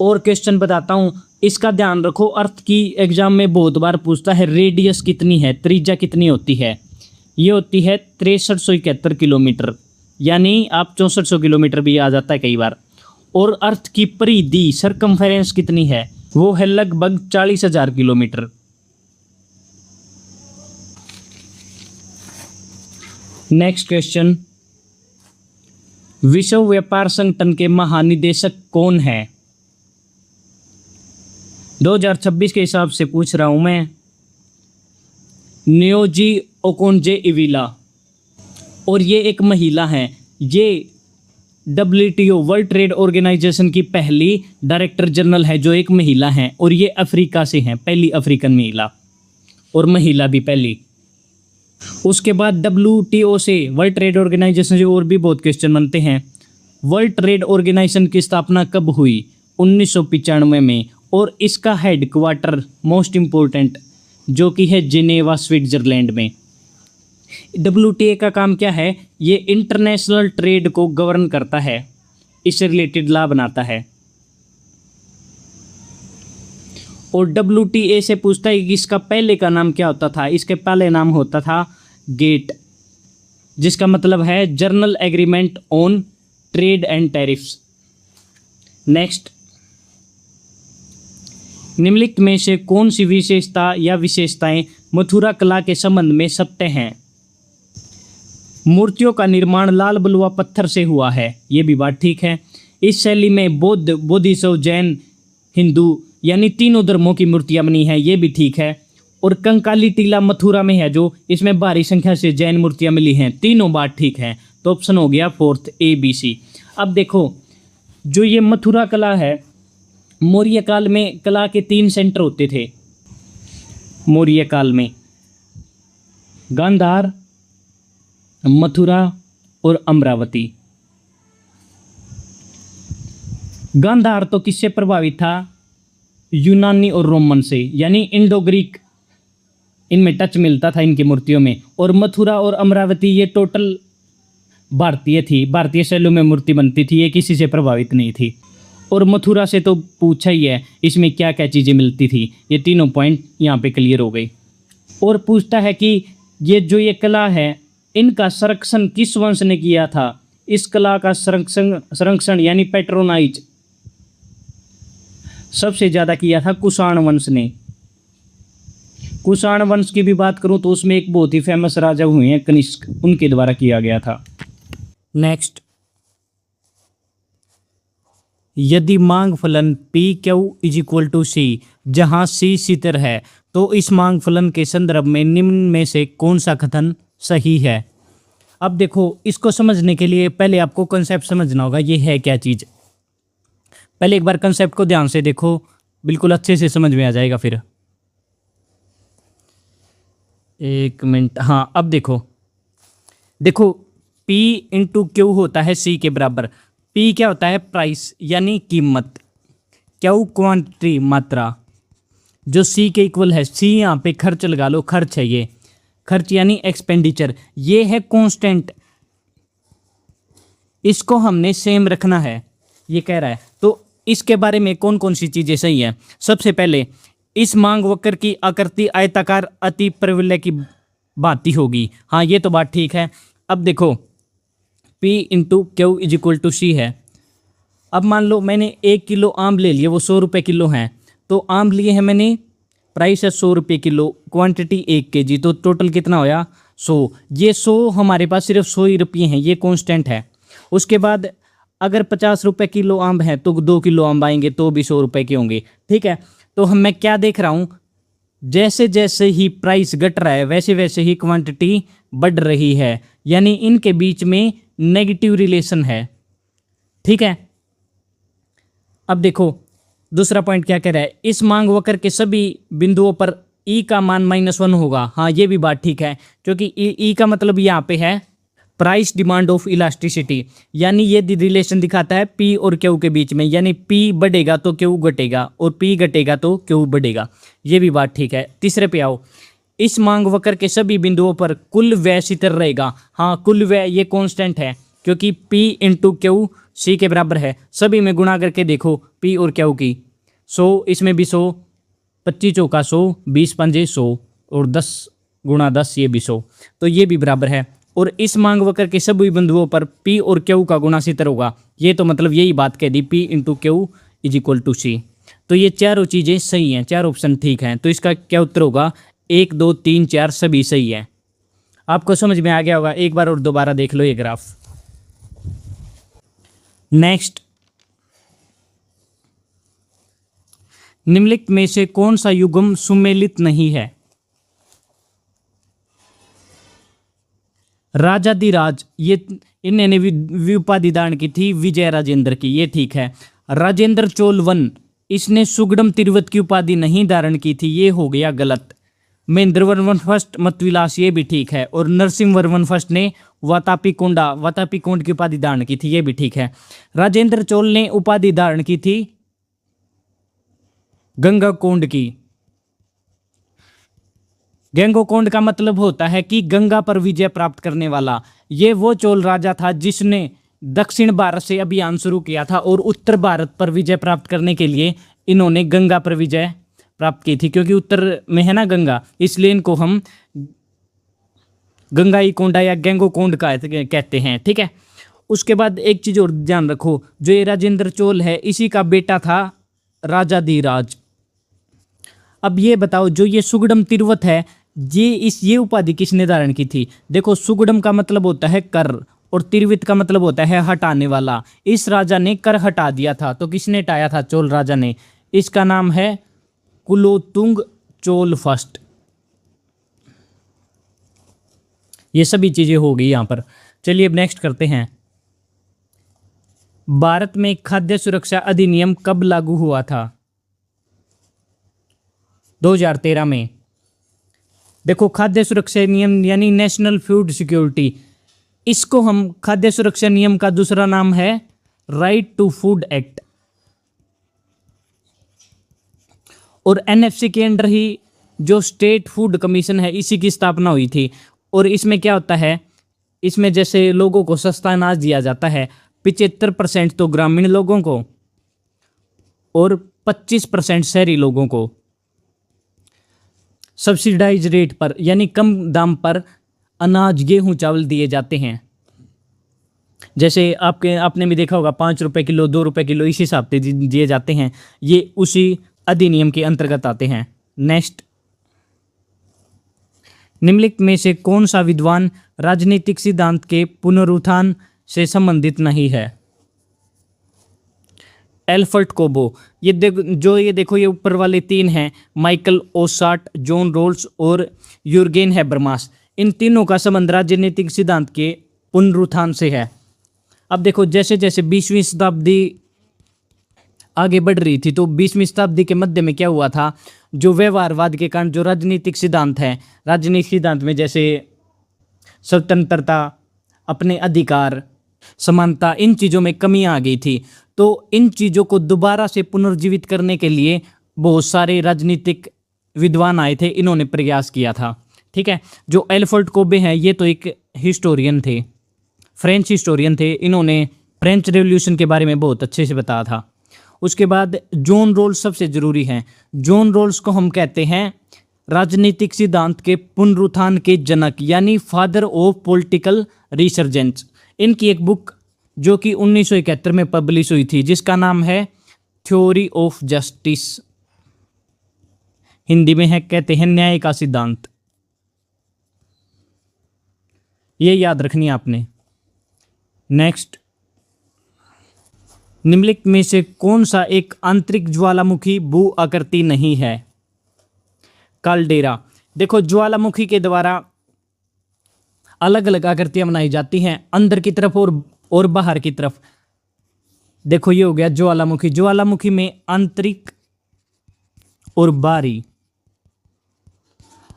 Speaker 1: और क्वेश्चन बताता हूं, इसका ध्यान रखो, अर्थ की एग्जाम में बहुत बार पूछता है रेडियस कितनी है, त्रिज्या कितनी होती है। ये होती है 6371 किलोमीटर, यानी आप 6400 किलोमीटर भी आ जाता है कई बार। और अर्थ की परिधि सरकमफेरेंस कितनी है, वो है लगभग 40,000 किलोमीटर। नेक्स्ट क्वेश्चन, विश्व व्यापार संगठन के महानिदेशक कौन है? 2026 के हिसाब से पूछ रहा हूं मैं। न्योजी ओकोनजे इविला, और ये एक महिला हैं। ये WTO वर्ल्ड ट्रेड ऑर्गेनाइजेशन की पहली डायरेक्टर जनरल है जो एक महिला हैं, और ये अफ्रीका से हैं, पहली अफ्रीकन महिला, और महिला भी पहली। उसके बाद WTO से, वर्ल्ड ट्रेड ऑर्गेनाइजेशन से और भी बहुत क्वेश्चन बनते हैं। वर्ल्ड ट्रेड ऑर्गेनाइजेशन की स्थापना कब हुई? 1995 में, और इसका हेड क्वार्टर मोस्ट इम्पोर्टेंट जो कि है जिनेवा स्विट्जरलैंड में। WTO का काम क्या है? ये इंटरनेशनल ट्रेड को गवर्न करता है, इससे रिलेटेड लॉ बनाता है। और WTA से पूछता है कि इसका पहले का नाम क्या होता था। इसके पहले नाम होता था गेट, जिसका मतलब है journal agreement on trade and tariffs. Next, निम्नलिखित में से कौन सी विशेषता या विशेषताएं मथुरा कला के संबंध में सत्य हैं? मूर्तियों का निर्माण लाल बलुआ पत्थर से हुआ है, ये भी बात ठीक है। इस शैली में बौद्ध, बोधिसत्व, जैन, हिंदू यानी तीनों धर्मों की मूर्तियां बनी हैं, ये भी ठीक है। और कंकाली टीला मथुरा में है, जो इसमें भारी संख्या से जैन मूर्तियां मिली हैं, तीनों बात ठीक है। तो ऑप्शन हो गया फोर्थ ABC। अब देखो, जो ये मथुरा कला है, मौर्य काल में कला के 3 सेंटर होते थे। मौर्य काल में गांधार, मथुरा और अमरावती। गांधार तो किससे प्रभावित था? यूनानी और रोमन से, यानी इंडो ग्रीक, इनमें टच मिलता था इनकी मूर्तियों में। और मथुरा और अमरावती ये टोटल भारतीय थी, भारतीय शैलियों में मूर्ति बनती थी, ये किसी से प्रभावित नहीं थी। और मथुरा से तो पूछा ही है, इसमें क्या क्या चीज़ें मिलती थी। ये तीनों पॉइंट यहाँ पे क्लियर हो गई। और पूछता है कि ये कला है, इनका संरक्षण किस वंश ने किया था? इस कला का संरक्षण यानी पैट्रोनाइज सबसे ज़्यादा किया था कुषाण वंश ने। कुषाण वंश की भी बात करूं तो उसमें एक बहुत ही फेमस राजा हुए हैं कनिष्क, उनके द्वारा किया गया था। नेक्स्ट, यदि मांग फलन PQ = C, जहां C स्थिर है, तो इस मांग फलन के संदर्भ में निम्न में से कौन सा कथन सही है? अब देखो, इसको समझने के लिए पहले आपको कंसेप्ट समझना होगा, ये है क्या चीज़। पहले एक बार कंसेप्ट को ध्यान से देखो, बिल्कुल अच्छे से समझ में आ जाएगा। फिर एक मिनट, हाँ अब देखो P × Q होता है C के बराबर। P क्या होता है? प्राइस यानी कीमत, Q क्वांटिटी मात्रा, जो C के इक्वल है। C यहाँ पे खर्च लगा लो, खर्च है, ये खर्च यानी एक्सपेंडिचर, ये है कांस्टेंट, इसको हमने सेम रखना है, ये कह रहा है। तो इसके बारे में कौन कौन सी चीज़ें सही हैं? सबसे पहले, इस मांग वक्र की आकृति आयताकार अति प्रबल्य की भांति होगी, हाँ ये तो बात ठीक है। अब देखो, P × Q = C है। अब मान लो मैंने 1 किलो आम ले लिए, वो 100 रुपये किलो हैं, तो आम लिए हैं मैंने, प्राइस है 100 रुपये किलो, क्वांटिटी 1 kg, तो टोटल कितना होया? 100। ये 100 हमारे पास सिर्फ 100 ही रुपये हैं, ये कांस्टेंट है। उसके बाद अगर 50 रुपये किलो आम है तो 2 किलो आम आएंगे तो भी 100 रुपये के होंगे, ठीक है। तो मैं क्या देख रहा हूँ, जैसे जैसे ही प्राइस घट रहा है वैसे वैसे ही क्वांटिटी बढ़ रही है, यानी इनके बीच में नेगेटिव रिलेशन है, ठीक है। अब देखो दूसरा पॉइंट क्या कह रहा है, इस मांग वक्र के सभी बिंदुओं पर E का मान -1 होगा, हाँ ये भी बात ठीक है, क्योंकि E का मतलब यहाँ पे है प्राइस डिमांड ऑफ इलास्टिसिटी, यानी ये रिलेशन दिखाता है पी और क्यू के बीच में, यानी पी बढ़ेगा तो क्यू घटेगा और पी घटेगा तो क्यू बढ़ेगा। ये भी बात ठीक है। तीसरे पे आओ, इस मांग वक्र के सभी बिंदुओं पर कुल व्यय स्थिर रहेगा। हाँ, कुल व्यय ये कांस्टेंट है क्योंकि पी इंटू क्यू सी के बराबर है। सभी में गुणा करके देखो पी और क्यू की, 100 इसमें भी 100, 25 चौका 100, 20 पंजे 100 और 10 गुणा 10 ये भी 100, तो ये भी बराबर है। और इस मांग वक्र के सभी बिंदुओं पर पी और क्यू का गुणा स्थिर होगा। ये तो मतलब यही बात कह दी, P into Q is equal to C. तो ये चारों चीज़ें सही हैं, चार ऑप्शन ठीक हैं। तो इसका क्या उत्तर होगा? 1 2 3 4 सभी सही है। आपको समझ में आ गया होगा, एक बार और दोबारा देख लो ये ग्राफ। नेक्स्ट, निम्नलिखित में से कौन सा युग्म सुमेलित नहीं है? राजाधिराज, ये इन्होंने उपाधि धारण की थी विजय राजेंद्र की, ये ठीक है। राजेंद्र चोल वन, इसने सुगडम तिरवत की उपाधि नहीं धारण की थी, ये हो गया गलत। महेंद्र वर्मन फर्स्ट मतविलास, ये भी ठीक है। और नरसिंह वर्मन फर्स्ट ने वातापी कोंड की उपाधि धारण की थी, ये भी ठीक है। राजेंद्र चोल ने उपाधि धारण की थी गंगा कोंड की। गंगोकोंड का मतलब होता है कि गंगा पर विजय प्राप्त करने वाला। ये वो चोल राजा था जिसने दक्षिण भारत से अभियान शुरू किया था और उत्तर भारत पर विजय प्राप्त करने के लिए इन्होंने गंगा पर विजय प्राप्त की थी, क्योंकि उत्तर में है ना गंगा, इसलिए इनको हम गंगाई कोंडा या गंगोकोंड का कहते हैं। ठीक है। उसके बाद एक चीज और ध्यान रखो, जो ये राजेंद्र चोल है इसी का बेटा था राजाधिराज। अब ये बताओ, जो ये सुगडम तिरवत है, ये उपाधि किसने धारण की थी? देखो, सुगडम का मतलब होता है कर और तिरवित का मतलब होता है हटाने वाला। इस राजा ने कर हटा दिया था, तो किसने हटाया था? चोल राजा ने। इसका नाम है कुलोतुंग चोल फर्स्ट। ये सभी चीजें हो गई यहां पर। चलिए अब नेक्स्ट करते हैं। भारत में खाद्य सुरक्षा अधिनियम कब लागू हुआ था? 2013 में। देखो, खाद्य सुरक्षा नियम यानी नेशनल फूड सिक्योरिटी, इसको हम खाद्य सुरक्षा नियम का दूसरा नाम है राइट टू फूड एक्ट। और एनएफसी के अंडर ही जो स्टेट फूड कमीशन है, इसी की स्थापना हुई थी। और इसमें क्या होता है, इसमें जैसे लोगों को सस्ता अनाज दिया जाता है, 75% तो ग्रामीण लोगों को और 25% शहरी लोगों को सब्सिडाइज रेट पर यानी कम दाम पर अनाज, गेहूं, चावल दिए जाते हैं। जैसे आपने भी देखा होगा 5 रुपए किलो, 2 रुपए किलो, इस हिसाब से दिए जाते हैं। ये उसी अधिनियम के अंतर्गत आते हैं। नेक्स्ट, निम्नलिखित में से कौन सा विद्वान राजनीतिक सिद्धांत के पुनरुत्थान से संबंधित नहीं है? एल्फर्ट कोबो। ये देखो ये ऊपर वाले 3 हैं, माइकल ओसाट, जॉन रोल्स और यूर्गेन हैबरमास। इन तीनों का संबंध राजनीतिक सिद्धांत के पुनरुत्थान से है। अब देखो, जैसे जैसे 20वीं शताब्दी आगे बढ़ रही थी, तो 20वीं शताब्दी के मध्य में क्या हुआ था, जो व्यवहारवाद के कारण जो राजनीतिक सिद्धांत है, राजनीतिक सिद्धांत में जैसे स्वतंत्रता, अपने अधिकार, समानता, इन चीज़ों में कमी आ गई थी। तो इन चीज़ों को दोबारा से पुनर्जीवित करने के लिए बहुत सारे राजनीतिक विद्वान आए थे, इन्होंने प्रयास किया था। ठीक है। जो एल्फर्ट कोबे हैं, ये तो एक हिस्टोरियन थे, फ्रेंच हिस्टोरियन थे। इन्होंने फ्रेंच रेवोल्यूशन के बारे में बहुत अच्छे से बताया था। उसके बाद जॉन रोल्स सबसे जरूरी हैं। जॉन रोल्स को हम कहते हैं राजनीतिक सिद्धांत के पुनरुत्थान के जनक, यानी फादर ऑफ पॉलिटिकल रिसर्जेंस। इनकी एक बुक जो कि 1971 में पब्लिश हुई थी, जिसका नाम है थ्योरी ऑफ जस्टिस, हिंदी में है कहते हैं न्याय का सिद्धांत। ये याद रखनी है आपने। नेक्स्ट, निम्नलिखित में से कौन सा एक आंतरिक ज्वालामुखी भू आकृति नहीं है? काल्डेरा। देखो, ज्वालामुखी के द्वारा अलग अलग आकृतियां बनाई जाती हैं, अंदर की तरफ और बाहर की तरफ। देखो, ये हो गया ज्वालामुखी। ज्वालामुखी में आंतरिक और बाहरी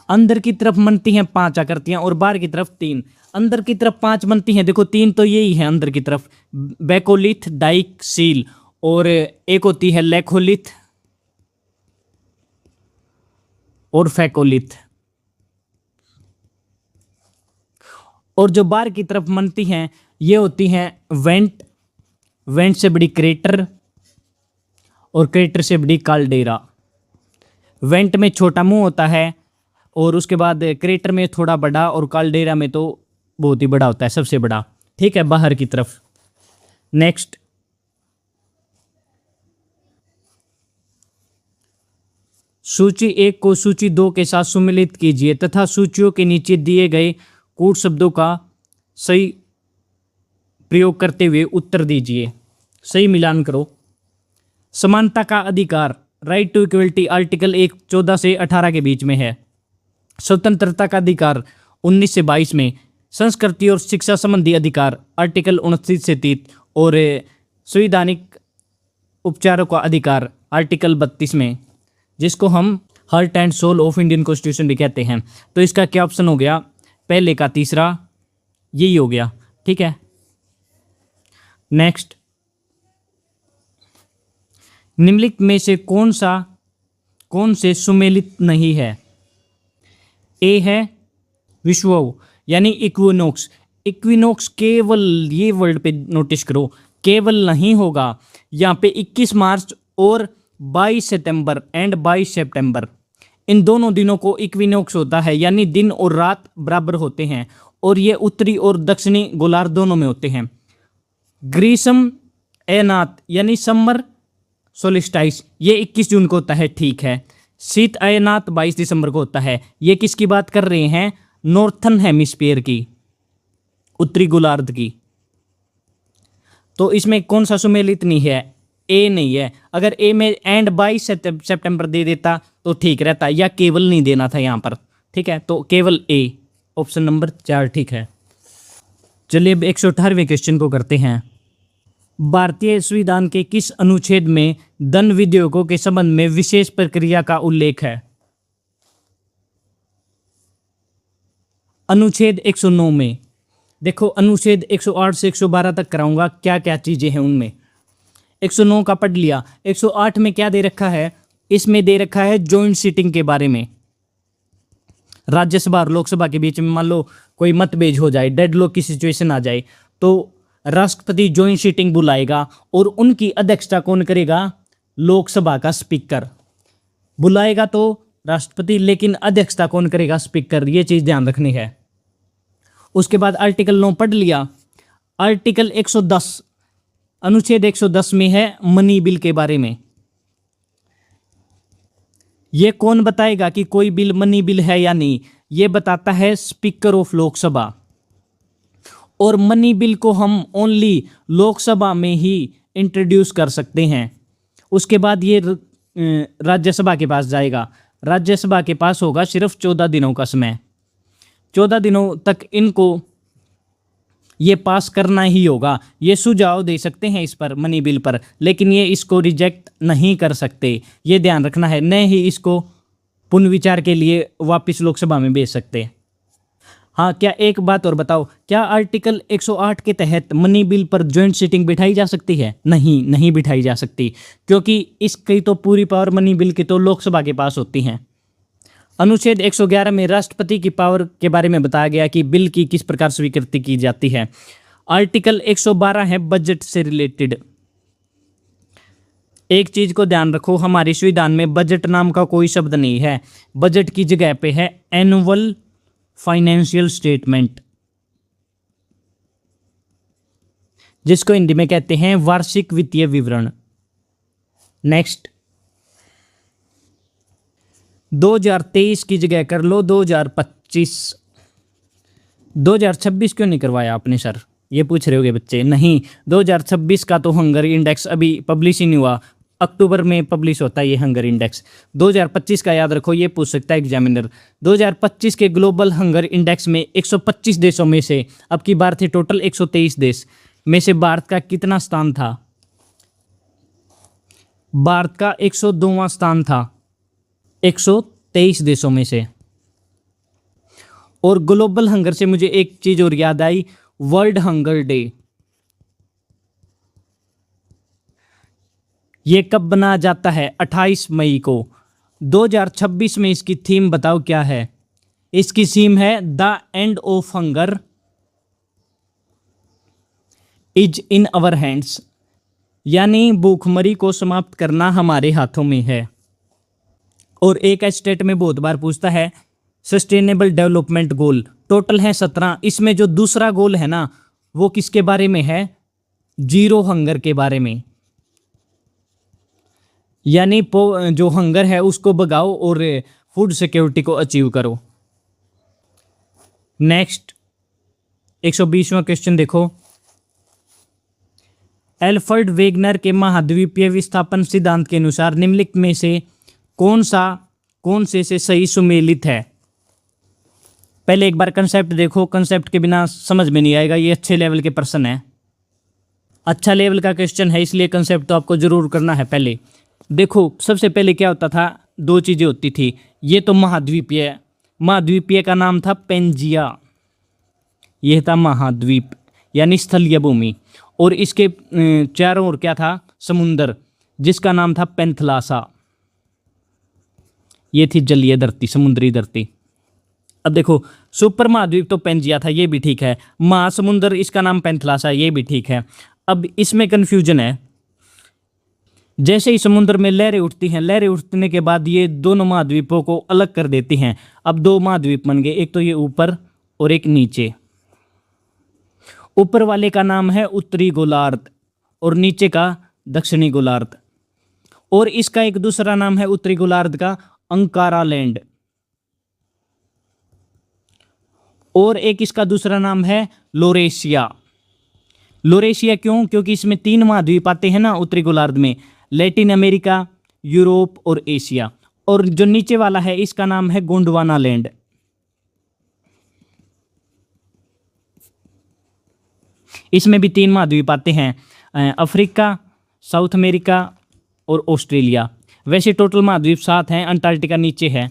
Speaker 1: अंदर की तरफ बनती हैं 5 आकृतियां और बाहर की तरफ 3। अंदर की तरफ 5 बनती हैं, देखो 3 तो यही है अंदर की तरफ, बैकोलिथ, डाइक्सील, और एक होती है लेखोलिथ और फैकोलिथ। और जो बाहर की तरफ बनती हैं ये होती हैं वेंट, वेंट से बड़ी क्रेटर, और क्रेटर से बड़ी काल्डेरा। वेंट में छोटा मुंह होता है, और उसके बाद क्रेटर में थोड़ा बड़ा, और काल्डेरा में तो बहुत ही बड़ा होता है, सबसे बड़ा। ठीक है, बाहर की तरफ। नेक्स्ट, सूची 1 को सूची 2 के साथ सम्मिलित कीजिए तथा सूचियों के नीचे दिए गए कूट शब्दों का सही प्रयोग करते हुए उत्तर दीजिए। सही मिलान करो। समानता का अधिकार, राइट टू इक्वलिटी, आर्टिकल 1 14 से 18 के बीच में है। स्वतंत्रता का अधिकार 19 से 22 में। संस्कृति और शिक्षा संबंधी अधिकार आर्टिकल 29 से 30, और संवैधानिक उपचारों का अधिकार आर्टिकल 32 में, जिसको हम heart and soul of Indian constitution भी कहते हैं। तो इसका क्या ऑप्शन हो गया? पहले का तीसरा, यही हो गया। ठीक है, नेक्स्ट, निम्नलिखित में से कौन से सुमेलित नहीं है? ए है विषुवव यानी इक्विनोक्स। इक्विनोक्स केवल, ये वर्ड पे नोटिस करो, केवल नहीं होगा। यहाँ पे 21 मार्च और 22 सितंबर एंड 22 सितंबर, इन दोनों दिनों को इक्विनोक्स होता है, यानी दिन और रात बराबर होते हैं, और ये उत्तरी और दक्षिणी गोलार्ध दोनों में होते हैं। ग्रीष्म अयनात यानी समर सोलिस्टाइस, ये 21 जून को होता है। ठीक है, शीत अयनात 22 दिसंबर को होता है। ये किसकी बात कर रहे हैं? नॉर्थन हेमिस्फीयर की, उत्तरी गोलार्ध की। तो इसमें कौन सा सुमेलित नहीं है? ए नहीं है। अगर ए में एंड 22 सितंबर दे देता तो ठीक रहता, या केवल नहीं देना था यहाँ पर। ठीक है, तो केवल ए, ऑप्शन नंबर 4 ठीक है। चलिए अब 118वें क्वेश्चन को करते हैं। भारतीय संविधान के किस अनुच्छेद में दंड विधेयकों के संबंध में विशेष प्रक्रिया का उल्लेख है? अनुच्छेद 109 में। देखो, अनुच्छेद 108 से 112 तक कराऊंगा, क्या क्या चीजें हैं उनमें। 109 का पढ़ लिया। 108 में क्या दे रखा है? इसमें दे रखा है जॉइंट सीटिंग के बारे में। राज्यसभा और लोकसभा के बीच में मान लो कोई मतभेद हो जाए, डेडलॉक की सिचुएशन आ जाए, तो राष्ट्रपति जॉइंट सीटिंग बुलाएगा, और उनकी अध्यक्षता कौन करेगा? लोकसभा का स्पीकर बुलाएगा तो राष्ट्रपति, लेकिन अध्यक्षता कौन करेगा? स्पीकर। ये चीज ध्यान रखनी है। उसके बाद आर्टिकल 9 पढ़ लिया। आर्टिकल 110, अनुच्छेद 110 में है मनी बिल के बारे में। यह कौन बताएगा कि कोई बिल मनी बिल है या नहीं? यह बताता है स्पीकर ऑफ लोकसभा। और मनी बिल को हम ओनली लोकसभा में ही इंट्रोड्यूस कर सकते हैं। उसके बाद ये राज्यसभा के पास जाएगा। राज्यसभा के पास होगा सिर्फ 14 दिनों का समय। 14 दिनों तक इनको ये पास करना ही होगा। ये सुझाव दे सकते हैं इस पर, मनी बिल पर, लेकिन ये इसको रिजेक्ट नहीं कर सकते। ये ध्यान रखना है, न ही इसको पुनर्विचार के लिए वापस लोकसभा में भेज सकते। हाँ, क्या एक बात और बताओ, क्या आर्टिकल 108 के तहत मनी बिल पर ज्वाइंट सीटिंग बिठाई जा सकती है? नहीं, नहीं बिठाई जा सकती, क्योंकि इसकी तो पूरी पावर मनी बिल की तो लोकसभा के पास होती हैं। अनुच्छेद 111 में राष्ट्रपति की पावर के बारे में बताया गया कि बिल की किस प्रकार स्वीकृति की जाती है। आर्टिकल 112 है बजट से रिलेटेड। एक चीज को ध्यान रखो, हमारे संविधान में बजट नाम का कोई शब्द नहीं है। बजट की जगह पे है एनुअल फाइनेंशियल स्टेटमेंट, जिसको हिंदी में कहते हैं वार्षिक वित्तीय विवरण। नेक्स्ट, 2023 की जगह कर लो 2025। 2026 क्यों नहीं करवाया आपने सर? ये पूछ रहे होगे बच्चे। नहीं, 2026 का तो हंगर इंडेक्स अभी पब्लिश ही नहीं हुआ। अक्टूबर में पब्लिश होता है ये हंगर इंडेक्स। 2025 का याद रखो, ये पूछ सकता है एग्जामिनर। 2025 के ग्लोबल हंगर इंडेक्स में 125 देशों में से, अब की बार थे टोटल 123 देश में से भारत का कितना स्थान था? भारत का 102वां स्थान था 123 देशों में से। और ग्लोबल हंगर से मुझे एक चीज और याद आई, वर्ल्ड हंगर डे। ये कब मनाया जाता है? 28 मई को। 2026 में इसकी थीम बताओ क्या है? इसकी थीम है the end of hunger is in our hands, यानी भूखमरी को समाप्त करना हमारे हाथों में है। और एक स्टेट में बहुत बार पूछता है सस्टेनेबल डेवलपमेंट गोल, टोटल है 17। इसमें जो दूसरा गोल है ना, वो किसके बारे में है? जीरो हंगर के बारे में, यानी जो हंगर है उसको भगाओ और फूड सिक्योरिटी को अचीव करो। नेक्स्ट 120वां क्वेश्चन देखो, एल्फ्रेड वेगनर के महाद्वीपीय विस्थापन सिद्धांत के अनुसार निम्नलिखित में से कौन से सही सुमेलित है? पहले एक बार कंसेप्ट देखो, कंसेप्ट के बिना समझ में नहीं आएगा। ये अच्छे लेवल के प्रश्न है, अच्छा लेवल का क्वेश्चन है, इसलिए कंसेप्ट तो आपको जरूर करना है। पहले देखो, सबसे पहले क्या होता था, दो चीजें होती थी। ये तो महाद्वीपीय का नाम था पेंजिया, यह था महाद्वीप यानी स्थलीय भूमि, और इसके चारों ओर क्या था? समुंदर, जिसका नाम था पेंथलासा। ये थी जलीय धरती, समुद्री धरती। अब देखो, सुपर महाद्वीप तो पेंजिया था, ये भी ठीक है। महासमुंदर, इसका नाम पेंथलासा, ये भी ठीक है। अब इसमें कंफ्यूजन है, जैसे ही समुद्र में लहरें उठती हैं, लहरें उठने के बाद ये दोनों महाद्वीपों को अलग कर देती हैं। अब दो महाद्वीप बन गए, एक तो ये ऊपर और एक नीचे। ऊपर वाले का नाम है उत्तरी गोलार्ध और नीचे का दक्षिणी गोलार्ध, और इसका एक दूसरा नाम है उत्तरी गोलार्ध का अंकारा लैंड, और एक इसका दूसरा नाम है लोरेशिया। लोरेशिया क्यों? क्योंकि इसमें 3 महाद्वीप आते हैं ना उत्तरी गोलार्ध में, लैटिन अमेरिका, यूरोप और एशिया। और जो नीचे वाला है इसका नाम है गोंडवाना लैंड। इसमें भी 3 महाद्वीप आते हैं, अफ्रीका, साउथ अमेरिका और ऑस्ट्रेलिया। वैसे टोटल महाद्वीप 7 हैं, अंटार्कटिका नीचे है।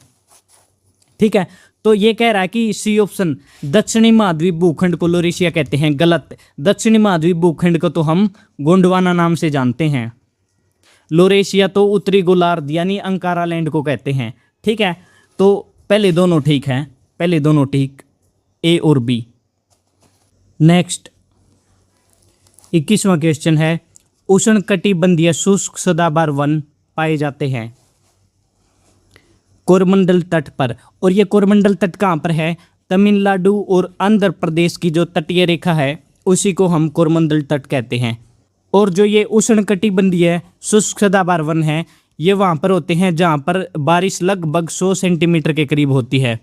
Speaker 1: ठीक है, तो ये कह रहा है कि सी ऑप्शन दक्षिणी महाद्वीप भूखंड को लोरेशिया कहते हैं, गलत। दक्षिणी महाद्वीप भूखंड को तो हम गोंडवाना नाम से जानते हैं, लोरेशिया तो उत्तरी गोलार्ध यानी अंकारा लैंड को कहते हैं। ठीक है, तो पहले दोनों ठीक हैं, पहले दोनों ठीक, ए और बी। नेक्स्ट 21वां क्वेश्चन है, उष्णकटिबंधीय शुष्क सदाबहार वन पाए जाते हैं कोरमंडल तट पर। और ये कोरमंडल तट कहाँ पर है? तमिलनाडु और आंध्र प्रदेश की जो तटीय रेखा है उसी को हम कोरमंडल तट कहते हैं। और जो ये उष्णकटिबंधीय शुष्क सदाबहार वन है, ये वहाँ पर होते हैं जहाँ पर बारिश लगभग 100 सेंटीमीटर के करीब होती है,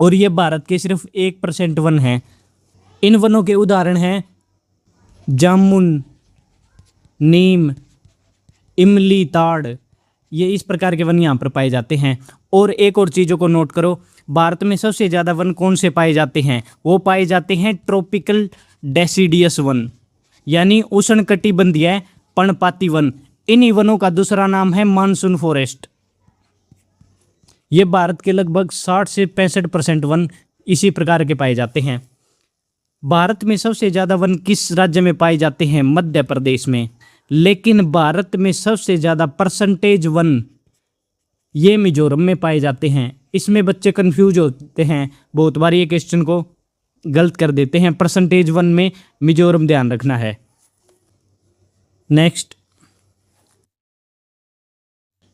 Speaker 1: और ये भारत के सिर्फ 1% वन हैं। इन वनों के उदाहरण हैं जामुन, नीम, इमली, ताड़, ये इस प्रकार के वन यहाँ पर पाए जाते हैं। और एक और चीज़ों को नोट करो, भारत में सबसे ज़्यादा वन कौन से पाए जाते हैं? वो पाए जाते हैं ट्रॉपिकल डेसिडियस वन, यानी उष्णकटिबंधीय पर्णपाती वन। इन्हीं वनों का दूसरा नाम है मानसून फॉरेस्ट। ये भारत के लगभग 60 से 65% वन इसी प्रकार के पाए जाते हैं। भारत में सबसे ज़्यादा वन किस राज्य में पाए जाते हैं? मध्य प्रदेश में। लेकिन भारत में सबसे ज़्यादा परसेंटेज वन ये मिजोरम में पाए जाते हैं। इसमें बच्चे कंफ्यूज होते हैं, बहुत बार ये क्वेश्चन को गलत कर देते हैं। परसेंटेज वन में मिजोरम ध्यान रखना है। नेक्स्ट,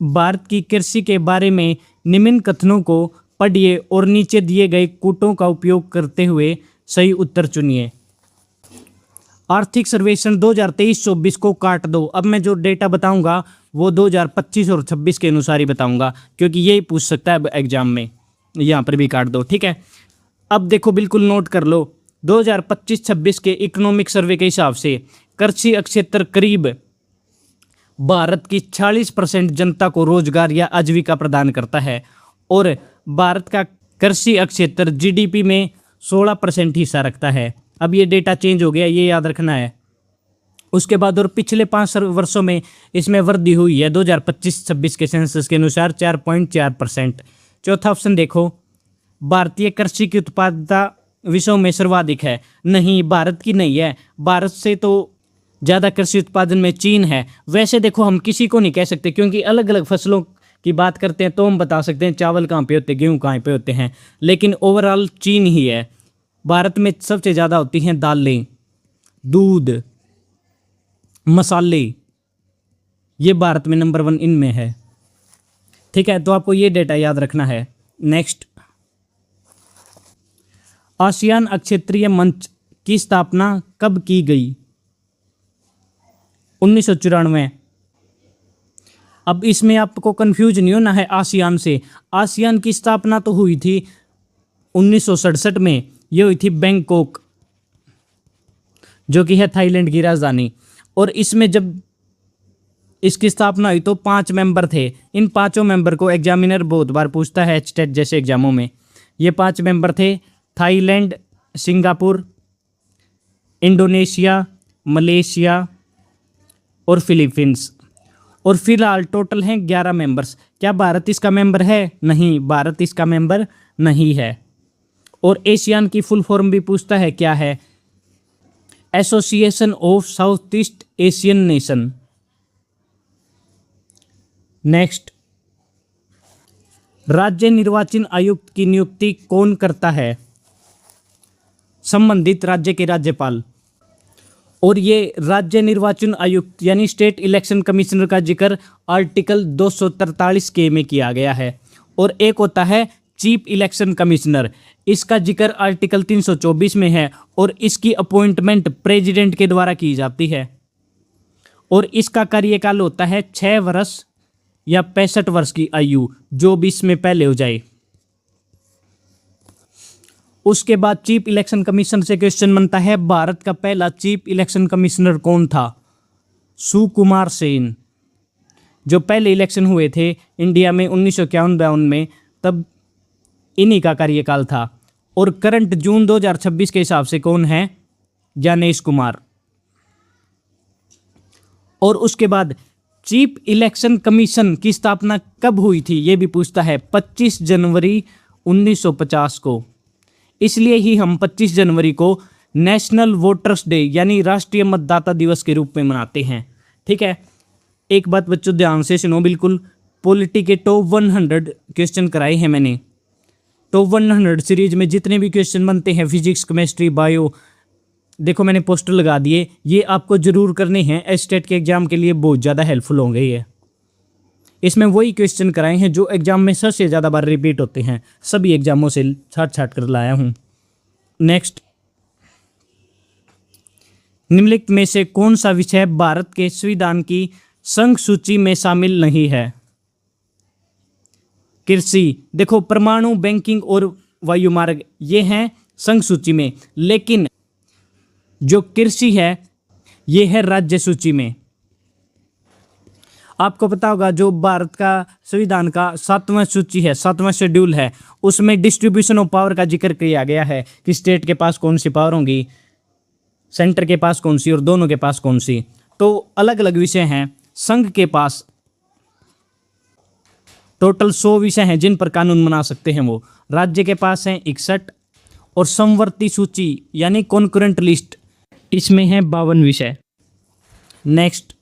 Speaker 1: भारत की कृषि के बारे में निम्न कथनों को पढ़िए और नीचे दिए गए कूटों का उपयोग करते हुए सही उत्तर चुनिए। आर्थिक सर्वेक्षण 2023-24 को काट दो। अब मैं जो डेटा बताऊंगा वो 2025 और 26 के अनुसार ही बताऊंगा, क्योंकि यही पूछ सकता है एग्जाम में। यहाँ पर भी काट दो, ठीक है। अब देखो, बिल्कुल नोट कर लो, 2025-26 के इकोनॉमिक सर्वे के हिसाब से कृषि क्षेत्र करीब भारत की 40% जनता को रोजगार या आजीविका प्रदान करता है, और भारत का कृषि क्षेत्र जीडीपी में 16% हिस्सा रखता है। अब ये डेटा चेंज हो गया, ये याद रखना है। उसके बाद और पिछले 5 वर्षों में इसमें वृद्धि हुई है। 2025-26 के सेंसस के अनुसार 4.4%। चौथा ऑप्शन देखो, भारतीय कृषि की उत्पादकता विश्व में सर्वाधिक है? नहीं, भारत की नहीं है। भारत से तो ज़्यादा कृषि उत्पादन में चीन है। वैसे देखो हम किसी को नहीं कह सकते, क्योंकि अलग अलग फसलों की बात करते हैं तो हम बता सकते हैं चावल कहाँ पे होते हैं, गेहूँ कहाँ पे होते हैं, लेकिन ओवरऑल चीन ही है। भारत में सबसे ज़्यादा होती हैं दालें, दूध, मसाले, ये भारत में नंबर 1 इनमें है। ठीक है, तो आपको ये डेटा याद रखना है। नेक्स्ट, आसियान अक्षेत्रीय मंच की स्थापना कब की गई? 1994। अब इसमें आपको कंफ्यूज नहीं होना है आसियान से। आसियान की स्थापना तो हुई थी 1967 में, ये हुई थी बैंकॉक, जो कि है थाईलैंड की राजधानी। और इसमें जब इसकी स्थापना हुई तो 5 मेंबर थे। इन 5 मेंबर को एग्जामिनर बहुत बार पूछता है एचटेट जैसे एग्जामों में। ये 5 मेंबर थे थाईलैंड, सिंगापुर, इंडोनेशिया, मलेशिया और फिलीपींस। और फिलहाल टोटल हैं 11 मेंबर्स। क्या भारत इसका मेंबर है? नहीं, भारत इसका मेंबर नहीं है। और एशियान की फुल फॉर्म भी पूछता है, क्या है? Association of south east Asian nation. Next, राज्य निर्वाचन आयुक्त की नियुक्ति कौन करता है? संबंधित राज्य के राज्यपाल। और ये राज्य निर्वाचन आयुक्त यानी स्टेट इलेक्शन कमिश्नर का जिक्र आर्टिकल 243 के में किया गया है। और एक होता है चीफ इलेक्शन कमिश्नर, इसका जिक्र आर्टिकल 324 में है और इसकी अपॉइंटमेंट प्रेसिडेंट के द्वारा की जाती है। और इसका कार्यकाल होता है 6 वर्ष या 65 वर्ष की आयु, जो भी इसमें पहले हो जाए। उसके बाद चीफ इलेक्शन कमीशन से क्वेश्चन बनता है, भारत का पहला चीफ इलेक्शन कमिश्नर कौन था? सुकुमार सेन। जो पहले इलेक्शन हुए थे इंडिया में 1951-52 में, तब इन्हीं का कार्यकाल था। और करंट जून 2026 के हिसाब से कौन है? ज्ञानेश कुमार। और उसके बाद चीफ इलेक्शन कमीशन की स्थापना कब हुई थी, यह भी पूछता है। 25 जनवरी 1950 को। इसलिए ही हम 25 जनवरी को नेशनल वोटर्स डे यानी राष्ट्रीय मतदाता दिवस के रूप में मनाते हैं। ठीक है, एक बात बच्चों ध्यान से सुनो बिल्कुल। पॉलिटी के टॉप 100 क्वेश्चन कराए हैं मैंने। टॉप 100 सीरीज में जितने भी क्वेश्चन बनते हैं, फिजिक्स, केमिस्ट्री, बायो, देखो मैंने पोस्टर लगा दिए, ये आपको जरूर करने हैं। एचटेट के एग्जाम के लिए बहुत ज़्यादा हेल्पफुल होंगे ये। इसमें वही क्वेश्चन कराए हैं जो एग्जाम में सबसे ज़्यादा बार रिपीट होते हैं। सभी एग्जामों से छाट कर लाया हूँ। नेक्स्ट, निम्नलिखित में से कौन सा विषय भारत के संविधान की संघ सूची में शामिल नहीं है? कृषि। देखो परमाणु, बैंकिंग और वायुमार्ग ये हैं संघ सूची में, लेकिन जो कृषि है ये है राज्य सूची में। आपको पता होगा जो भारत का संविधान का 7वां सूची है, 7वां शेड्यूल है, उसमें डिस्ट्रीब्यूशन ऑफ पावर का जिक्र किया गया है कि स्टेट के पास कौन सी पावर होंगी, सेंटर के पास कौन सी और दोनों के पास कौन सी। तो अलग अलग विषय हैं। संघ के पास टोटल 100 विषय हैं जिन पर कानून बना सकते हैं वो। राज्य के पास हैं 61 और समवर्ती सूची यानी कॉन्करेंट लिस्ट, इसमें है 52 विषय। नेक्स्ट,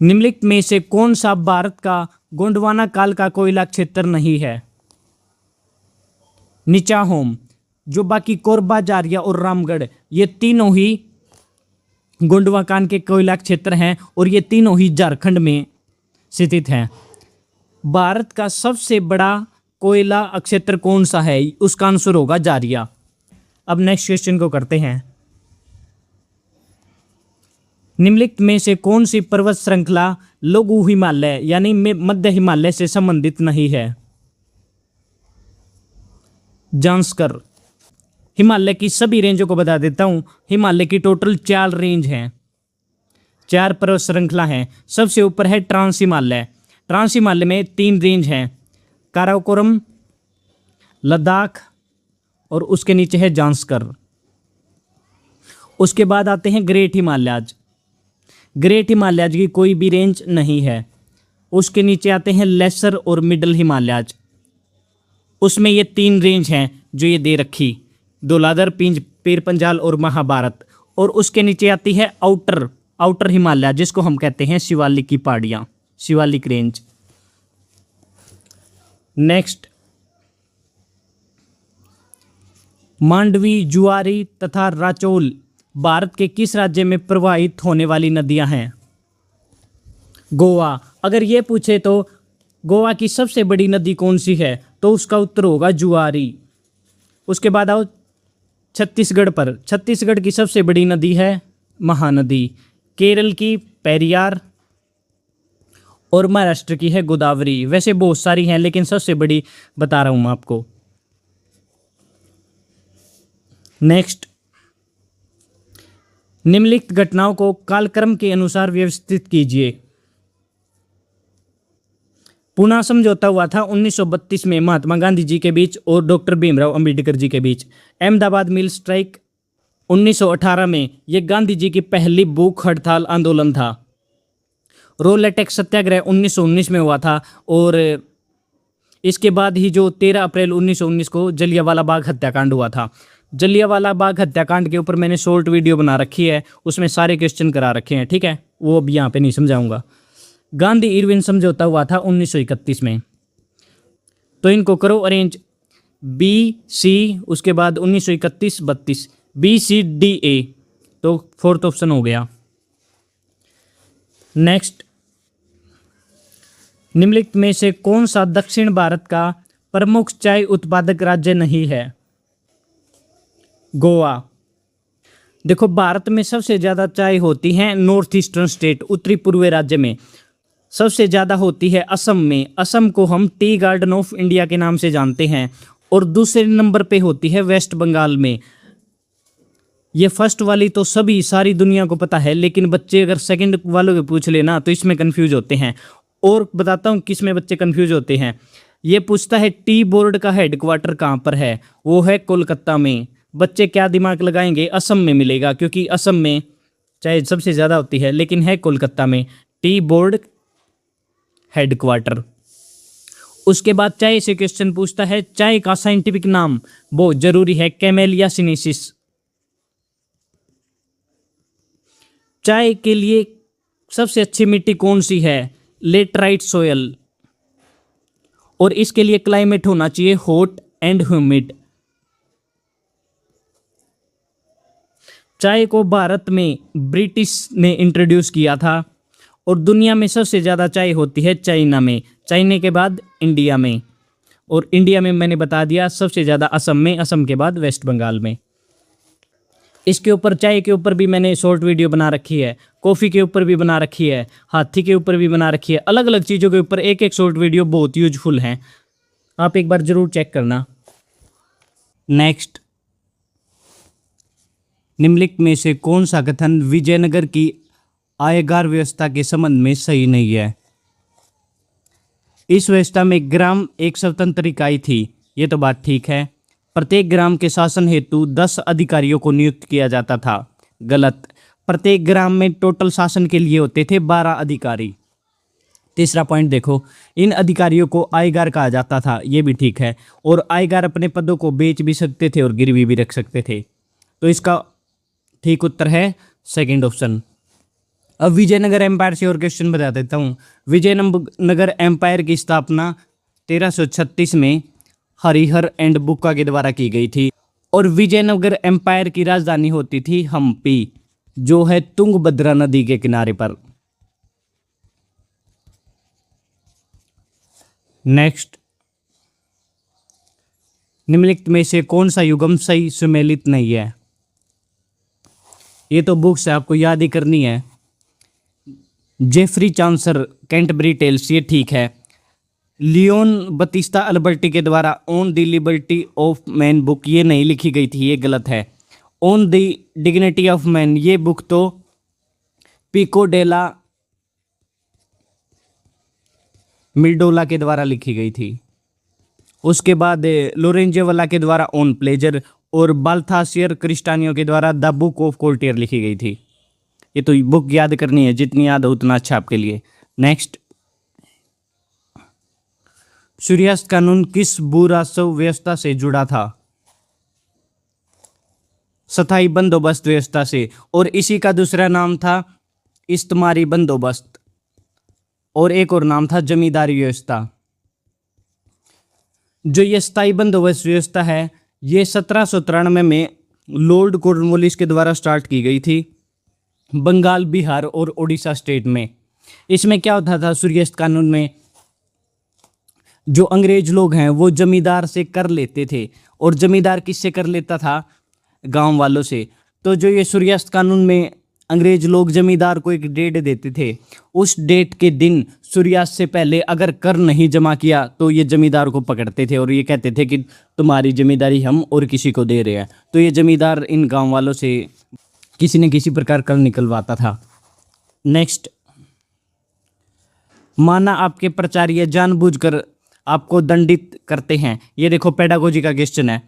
Speaker 1: निम्नलिखित में से कौन सा भारत का गोंडवाना काल का कोयला क्षेत्र नहीं है? निचाहोम। जो बाकी कोरबा, जारिया और रामगढ़ ये तीनों ही गोंडवाना के कोयला क्षेत्र हैं और ये तीनों ही झारखंड में स्थित हैं। भारत का सबसे बड़ा कोयला क्षेत्र कौन सा है? उसका आंसर होगा जारिया। अब नेक्स्ट क्वेश्चन को करते हैं। निम्नलिखित में से कौन सी पर्वत श्रृंखला लघु हिमालय यानी मध्य हिमालय से संबंधित नहीं है? जांस्कर। हिमालय की सभी रेंजों को बता देता हूं। हिमालय की टोटल 4 रेंज हैं, 4 पर्वत श्रृंखला हैं। सबसे ऊपर है ट्रांस हिमालय। ट्रांस हिमालय में 3 रेंज हैं, काराकोरम, लद्दाख और उसके नीचे है जांस्कर। उसके बाद आते हैं ग्रेट हिमालयाज। ग्रेट हिमालयाज की कोई भी रेंज नहीं है। उसके नीचे आते हैं लेसर और मिडल हिमालयाज। उसमें ये 3 रेंज हैं जो ये दे रखी, धौलाधर, पीर पंजाल और महाभारत। और उसके नीचे आती है आउटर हिमालय, जिसको हम कहते हैं शिवालिक की पहाड़ियाँ, शिवालिक रेंज। नेक्स्ट, मांडवी, जुआरी तथा राचौल भारत के किस राज्य में प्रवाहित होने वाली नदियां हैं? गोवा। अगर ये पूछे तो गोवा की सबसे बड़ी नदी कौन सी है, तो उसका उत्तर होगा जुआरी। उसके बाद आओ छत्तीसगढ़ पर। छत्तीसगढ़ की सबसे बड़ी नदी है महानदी, केरल की पेरियार और महाराष्ट्र की है गोदावरी। वैसे बहुत सारी हैं लेकिन सबसे बड़ी बता रहा हूं मैं आपको। नेक्स्ट, निम्नलिखित घटनाओं को कालक्रम के अनुसार व्यवस्थित कीजिए। पुणे समझौता हुआ था 1932 में महात्मा गांधी जी के बीच और डॉक्टर भीमराव अंबेडकर जी के बीच। अहमदाबाद मिल स्ट्राइक 1918 में यह गांधी जी की पहली भूख हड़ताल आंदोलन था। रोल टेक्स सत्याग्रह 1919 में हुआ था और इसके बाद ही जो 13 अप्रैल 1919 को जलियांवाला बाग हत्याकांड हुआ था। जलियांवाला बाग हत्याकांड के ऊपर मैंने शॉर्ट वीडियो बना रखी है, उसमें सारे क्वेश्चन करा रखे हैं, ठीक है, वो अब यहाँ पे नहीं समझाऊंगा। गांधी इरविन समझौता हुआ था 1931 में। तो इनको करो अरेंज, बी सी, उसके बाद 1931 32, BCDA, तो फोर्थ ऑप्शन हो गया। नेक्स्ट, निम्नलिखित में से कौन सा दक्षिण भारत का प्रमुख चाय उत्पादक राज्य नहीं है? गोवा। देखो, भारत में सबसे ज़्यादा चाय होती है नॉर्थ ईस्टर्न स्टेट, उत्तरी पूर्वी राज्य में। सबसे ज़्यादा होती है असम में। असम को हम टी गार्डन ऑफ इंडिया के नाम से जानते हैं। और दूसरे नंबर पे होती है वेस्ट बंगाल में। ये फर्स्ट वाली तो सारी दुनिया को पता है, लेकिन बच्चे अगर सेकंड वालों को पूछ लेना तो इसमें कंफ्यूज होते हैं। और बताता हूँ किस में बच्चे कंफ्यूज होते हैं। ये पूछता है टी बोर्ड का हेडक्वार्टर कहाँ पर है, वो है कोलकाता में। बच्चे क्या दिमाग लगाएंगे, असम में मिलेगा, क्योंकि असम में चाय सबसे ज़्यादा होती है, लेकिन है कोलकाता में टी बोर्ड हेडक्वार्टर। उसके बाद चाय से क्वेश्चन पूछता है चाय का साइंटिफिक नाम, बहुत जरूरी है, कैमेलिया सिनेंसिस। चाय के लिए सबसे अच्छी मिट्टी कौन सी है? Laterite soil. और इसके लिए क्लाइमेट होना चाहिए हॉट एंड ह्यूमिड। चाय को भारत में ब्रिटिश ने इंट्रोड्यूस किया था। और दुनिया में सबसे ज़्यादा चाय होती है चाइना में, चाइना के बाद इंडिया में। और इंडिया में मैंने बता दिया सबसे ज़्यादा असम में, असम के बाद वेस्ट बंगाल में। इसके ऊपर चाय के ऊपर भी मैंने शॉर्ट वीडियो बना रखी है, कॉफ़ी के ऊपर भी बना रखी है, हाथी के ऊपर भी बना रखी है। अलग अलग चीज़ों के ऊपर एक एक शॉर्ट वीडियो बहुत यूजफुल हैं, आप एक बार ज़रूर चेक करना। नेक्स्ट, निम्नलिखित में से कौन सा कथन विजयनगर की आयगार व्यवस्था के संबंध में सही नहीं है? इस व्यवस्था में ग्राम एक स्वतंत्र इकाई थी, ये तो बात ठीक है। प्रत्येक ग्राम के शासन हेतु 10 अधिकारियों को नियुक्त किया जाता था, गलत। प्रत्येक ग्राम में टोटल शासन के लिए होते थे 12 अधिकारी। तीसरा पॉइंट देखो, इन अधिकारियों को आयगार कहा जाता था, ये भी ठीक है। और आयगार अपने पदों को बेच भी सकते थे और गिरवी भी रख सकते थे। तो इसका ठीक उत्तर है सेकंड ऑप्शन। अब विजयनगर एम्पायर से और क्वेश्चन बता देता हूँ। विजयनगर एम्पायर की स्थापना 1336 में हरिहर एंड बुक्का के द्वारा की गई थी। और विजयनगर एम्पायर की राजधानी होती थी हम्पी, जो है तुंगभद्रा नदी के किनारे पर। नेक्स्ट, निम्नलिखित में से कौन सा युग्म सही सुमेलित नहीं है? ये तो बुक से आपको याद ही करनी है। जेफरी चांसर कैंटरबरी टेल्स, ये ठीक है। लियोन बतिस्ता अल्बर्टी के द्वारा on the liberty of man book, ये नहीं लिखी गई थी, ये गलत है। On the dignity of man, ये बुक तो पिको डेला मिल्डोला के द्वारा लिखी गई थी। उसके बाद लोरेंजेवाला के द्वारा ऑन प्लेजर और बाल्थासियर क्रिस्टानियो के द्वारा द बुक ऑफ कोल्टियर लिखी गई थी। ये तो बुक याद करनी है, जितनी याद हो उतना अच्छा आपके लिए। नेक्स्ट, सूर्यास्त कानून किस भू राजस्व व्यवस्था से जुड़ा था? स्थायी बंदोबस्त व्यवस्था से। और इसी का दूसरा नाम था इस्तेमारी बंदोबस्त, और एक और नाम था जमींदारी व्यवस्था। जो ये स्थायी बंदोबस्त व्यवस्था है, ये 1793 में लॉर्ड कॉर्नवालिस के द्वारा स्टार्ट की गई थी बंगाल, बिहार और उड़ीसा स्टेट में। इसमें क्या होता था, सूर्यास्त कानून में जो अंग्रेज लोग हैं वो जमींदार से कर लेते थे, और जमींदार किससे कर लेता था? गांव वालों से। तो जो ये सूर्यास्त कानून में अंग्रेज लोग जमींदार को एक डेट देते थे, उस डेट के दिन सूर्यास्त से पहले अगर कर नहीं जमा किया तो ये जमींदार को पकड़ते थे और ये कहते थे कि तुम्हारी जमींदारी हम और किसी को दे रहे हैं। तो ये जमींदार इन गांव वालों से किसी न किसी प्रकार कर निकलवाता था। नेक्स्ट, माना आपके प्राचार्य जानबूझकर आपको दंडित करते हैं। ये देखो पेडागोजी का क्वेश्चन है।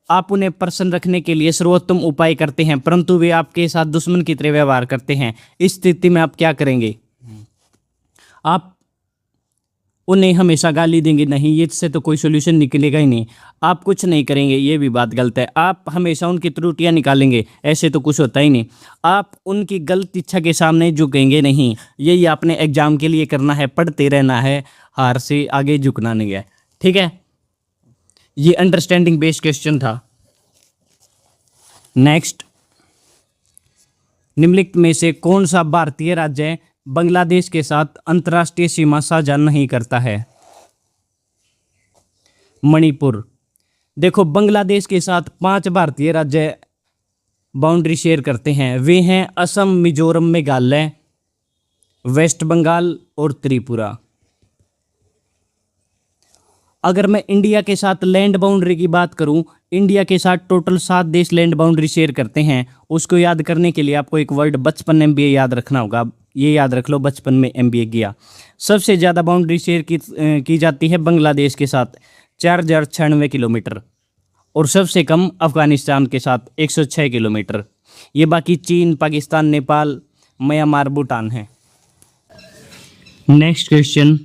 Speaker 1: आप उन्हें प्रसन्न रखने के लिए सर्वोत्तम उपाय करते हैं, परंतु वे आपके साथ दुश्मन की तरह व्यवहार करते हैं। इस स्थिति में आप क्या करेंगे? आप उन्हें हमेशा गाली देंगे? नहीं, इससे तो कोई सोल्यूशन निकलेगा ही नहीं। आप कुछ नहीं करेंगे, ये भी बात गलत है। आप हमेशा उनकी त्रुटियां निकालेंगे, ऐसे तो कुछ होता ही नहीं। आप उनकी गलत इच्छा के सामने झुकेंगे नहीं। यही आपने एग्जाम के लिए करना है, पढ़ते रहना है, हार से आगे झुकना नहीं है। ठीक है, ये अंडरस्टैंडिंग बेस्ड क्वेश्चन था। नेक्स्ट, निम्नलिखित में से कौन सा भारतीय राज्य बांग्लादेश के साथ अंतर्राष्ट्रीय सीमा साझा नहीं करता है? मणिपुर। देखो, बांग्लादेश के साथ 5 भारतीय राज्य बाउंड्री शेयर करते हैं। वे हैं असम, मिजोरम, मेघालय, वेस्ट बंगाल और त्रिपुरा। अगर मैं इंडिया के साथ लैंड बाउंड्री की बात करूं, इंडिया के साथ टोटल 7 देश लैंड बाउंड्री शेयर करते हैं। उसको याद करने के लिए आपको एक वर्ड बचपन में MBA याद रखना होगा। ये याद रख लो, बचपन में MBA किया। सबसे ज़्यादा बाउंड्री शेयर की जाती है बांग्लादेश के साथ 4096 किलोमीटर, और सबसे कम अफगानिस्तान के साथ 106 किलोमीटर। ये बाकी चीन, पाकिस्तान, नेपाल, म्यांमार, भूटान है। नेक्स्ट क्वेश्चन,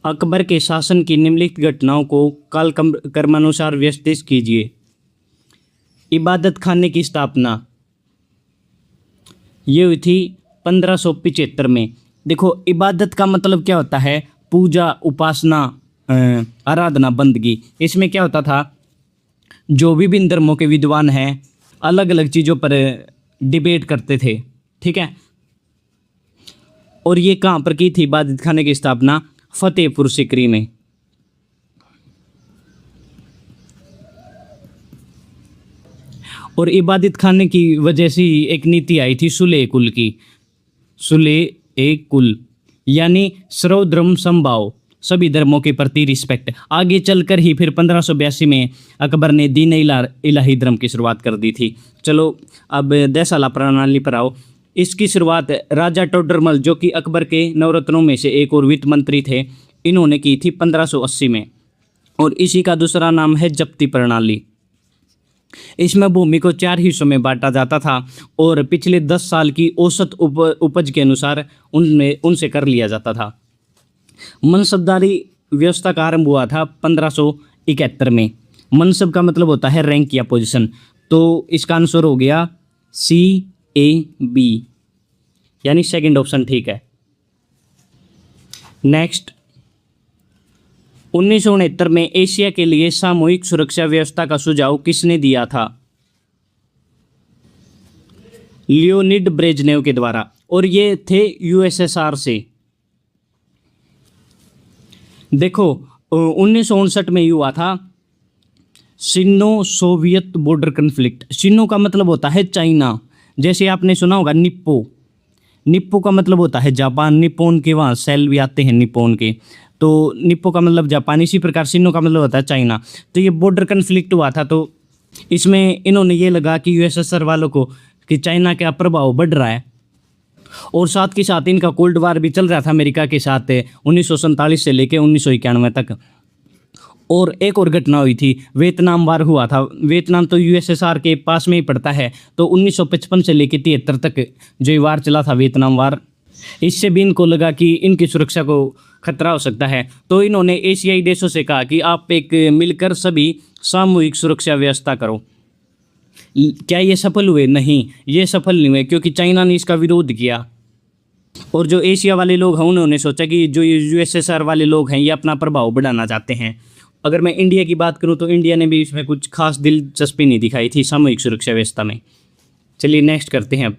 Speaker 1: अकबर के शासन की निम्नलिखित घटनाओं को कालक्रमानुसार व्यवस्थित कीजिए। इबादत खाने की स्थापना ये हुई थी 1575 में। देखो, इबादत का मतलब क्या होता है? पूजा, उपासना, आराधना, बंदगी। इसमें क्या होता था, जो विभिन्न धर्मों के विद्वान हैं अलग अलग चीज़ों पर डिबेट करते थे। ठीक है, और ये कहाँ पर की थी इबादत खाने की स्थापना? फतेहपुर सिकरी में। और इबादत खाने की वजह से एक नीति आई थी सुले कुल की। सुले एक कुल यानी सर्वधर्म समभाव, सभी धर्मों के प्रति रिस्पेक्ट। आगे चलकर ही फिर 1582 में अकबर ने दीन इलाही धर्म की शुरुआत कर दी थी। चलो अब देसाला प्रणाली पर आओ। इसकी शुरुआत राजा टोडरमल, जो कि अकबर के नवरत्नों में से एक और वित्त मंत्री थे, इन्होंने की थी 1580 में। और इसी का दूसरा नाम है जप्ती प्रणाली। इसमें भूमि को 4 हिस्सों में बांटा जाता था और पिछले 10 साल की औसत उपज के अनुसार उनसे कर लिया जाता था। मनसबदारी व्यवस्था का आरंभ हुआ था 1571 में। मनसब का मतलब होता है रैंक या पोजीशन, तो इसका आंसर हो गया CAB, यानी सेकंड ऑप्शन ठीक है। नेक्स्ट, 1969 में एशिया के लिए सामूहिक सुरक्षा व्यवस्था का सुझाव किसने दिया था? लियोनिड ब्रेजनेव के द्वारा, और ये थे USSR से। देखो 1959 में हुआ था सिनो सोवियत बॉर्डर कन्फ्लिक्ट। सिनो का मतलब होता है चाइना, जैसे आपने सुना होगा निप्पो। निप्पो का मतलब होता है जापान। निप्पोन के वहाँ सेल भी आते हैं निप्पोन के, तो निप्पो का मतलब जापान। इसी प्रकार सिनो का मतलब होता है चाइना। तो ये बॉर्डर कन्फ्लिक्ट हुआ था, तो इसमें इन्होंने ये लगा कि USSR वालों को कि चाइना का प्रभाव बढ़ रहा है, और साथ के साथ इनका कोल्ड वार भी चल रहा था अमेरिका के साथ 1947 से लेकर 1991 तक। और एक और घटना हुई थी, वियतनाम वार हुआ था। वियतनाम तो USSR के पास में ही पड़ता है, तो 1955 से लेकर 73 तक जो वार चला था वियतनाम वार, इससे भी इनको लगा कि इनकी सुरक्षा को खतरा हो सकता है। तो इन्होंने एशियाई देशों से कहा कि आप एक मिलकर सभी सामूहिक सुरक्षा व्यवस्था करो। क्या ये सफल हुए? नहीं, ये सफल नहीं हुए, क्योंकि चाइना ने इसका विरोध किया। और जो एशिया वाले लोग हैं उन्होंने सोचा कि जो यूएसएसआर वाले लोग हैं ये अपना प्रभाव बढ़ाना चाहते हैं। अगर मैं इंडिया की बात करूं तो इंडिया ने भी इसमें कुछ खास दिलचस्पी नहीं दिखाई थी सामूहिक सुरक्षा व्यवस्था में। चलिए नेक्स्ट करते हैं अब।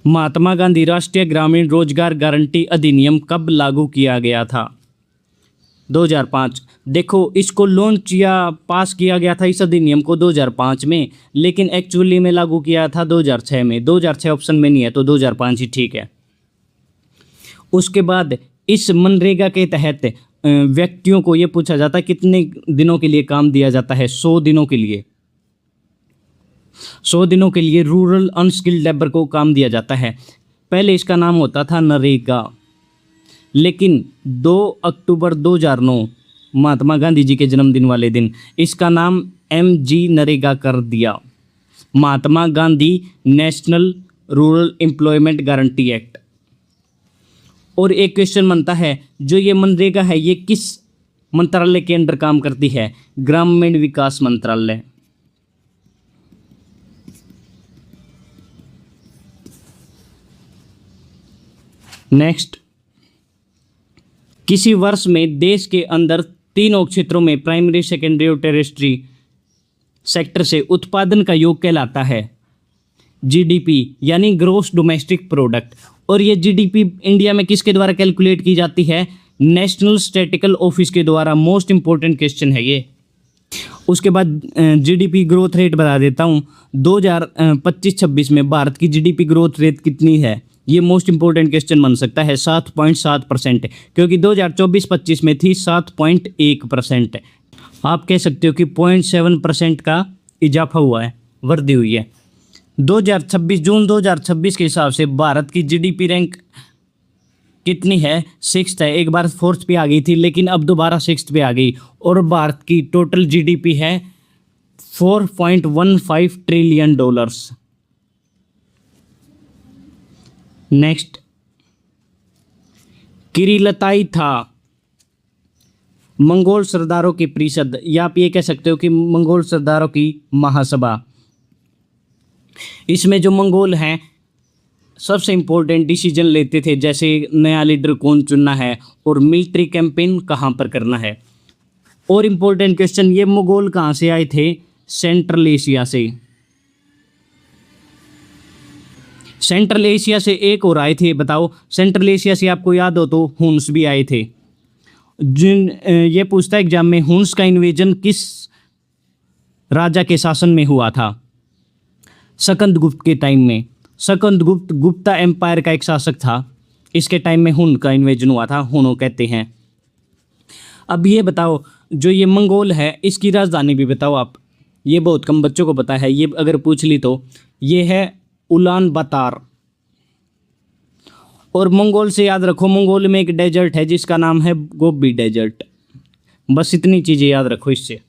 Speaker 1: महात्मा गांधी राष्ट्रीय ग्रामीण रोजगार गारंटी अधिनियम कब लागू किया गया था? 2005। देखो, इसको लॉन्च या पास किया गया था इस अधिनियम को 2005 में, लेकिन एक्चुअली में लागू किया था 2006 में। 2006 ऑप्शन में नहीं है तो 2005 ही ठीक है। उसके बाद इस मनरेगा के तहत व्यक्तियों को ये पूछा जाता है कितने दिनों के लिए काम दिया जाता है? 100 दिनों के लिए। 100 दिनों के लिए रूरल अनस्किल्ड लेबर को काम दिया जाता है। पहले इसका नाम होता था नरेगा, लेकिन 2 अक्टूबर 2009 महात्मा गांधी जी के जन्मदिन वाले दिन इसका नाम MG नरेगा कर दिया, Mahatma Gandhi national rural employment guarantee act. और एक क्वेश्चन बनता है, जो ये मनरेगा है ये किस मंत्रालय के अंडर काम करती है? ग्रामीण विकास मंत्रालय। नेक्स्ट, किसी वर्ष में देश के अंदर तीनों क्षेत्रों में प्राइमरी, सेकेंडरी और टेरेस्ट्री सेक्टर से उत्पादन का योग कहलाता है GDP, यानी ग्रोस डोमेस्टिक प्रोडक्ट। और ये GDP इंडिया में किसके द्वारा कैलकुलेट की जाती है? नेशनल स्टैटिस्टिकल ऑफिस के द्वारा। मोस्ट इंपॉर्टेंट क्वेश्चन है ये। उसके बाद GDP ग्रोथ रेट बता देता हूँ। 2025-26 में भारत की GDP ग्रोथ रेट कितनी है? ये मोस्ट इंपॉर्टेंट क्वेश्चन बन सकता है। 7.7%, क्योंकि 2024-25 में थी 7.1%। आप कह सकते हो कि 0.7% का इजाफा हुआ है, वृद्धि हुई है। 2026 जून 2026 के हिसाब से भारत की GDP रैंक कितनी है? 6th है। एक बार 4th पे आ गई थी, लेकिन अब दोबारा 6th पे आ गई। और भारत की टोटल GDP है $4.15 ट्रिलियन। नेक्स्ट, किरिलताई था मंगोल सरदारों की परिषद, या आप ये कह सकते हो कि मंगोल सरदारों की महासभा। इसमें जो मंगोल हैं सबसे इम्पोर्टेंट डिसीजन लेते थे, जैसे नया लीडर कौन चुनना है और मिलिट्री कैंपेन कहाँ पर करना है। और इम्पोर्टेंट क्वेश्चन, ये मंगोल कहाँ से आए थे? सेंट्रल एशिया से। सेंट्रल एशिया से एक और आए थे, बताओ। सेंट्रल एशिया से आपको याद हो तो हुन्स भी आए थे। ये पूछता है एग्जाम में, हुन्स का इन्वेजन किस राजा के शासन में हुआ था? सकंद गुप्त के टाइम में। सकंद गुप्त गुप्ता एम्पायर का एक शासक था, इसके टाइम में हुन का इन्वेजन हुआ था, हुनो कहते हैं। अब ये बताओ, जो ये मंगोल है इसकी राजधानी भी बताओ आप। ये बहुत कम बच्चों को पता है, ये अगर पूछ ली तो। ये है उलान बातार। और मंगोल से याद रखो, मंगोल में एक डेजर्ट है जिसका नाम है गोबी डेजर्ट। बस इतनी चीज़ें याद रखो इससे।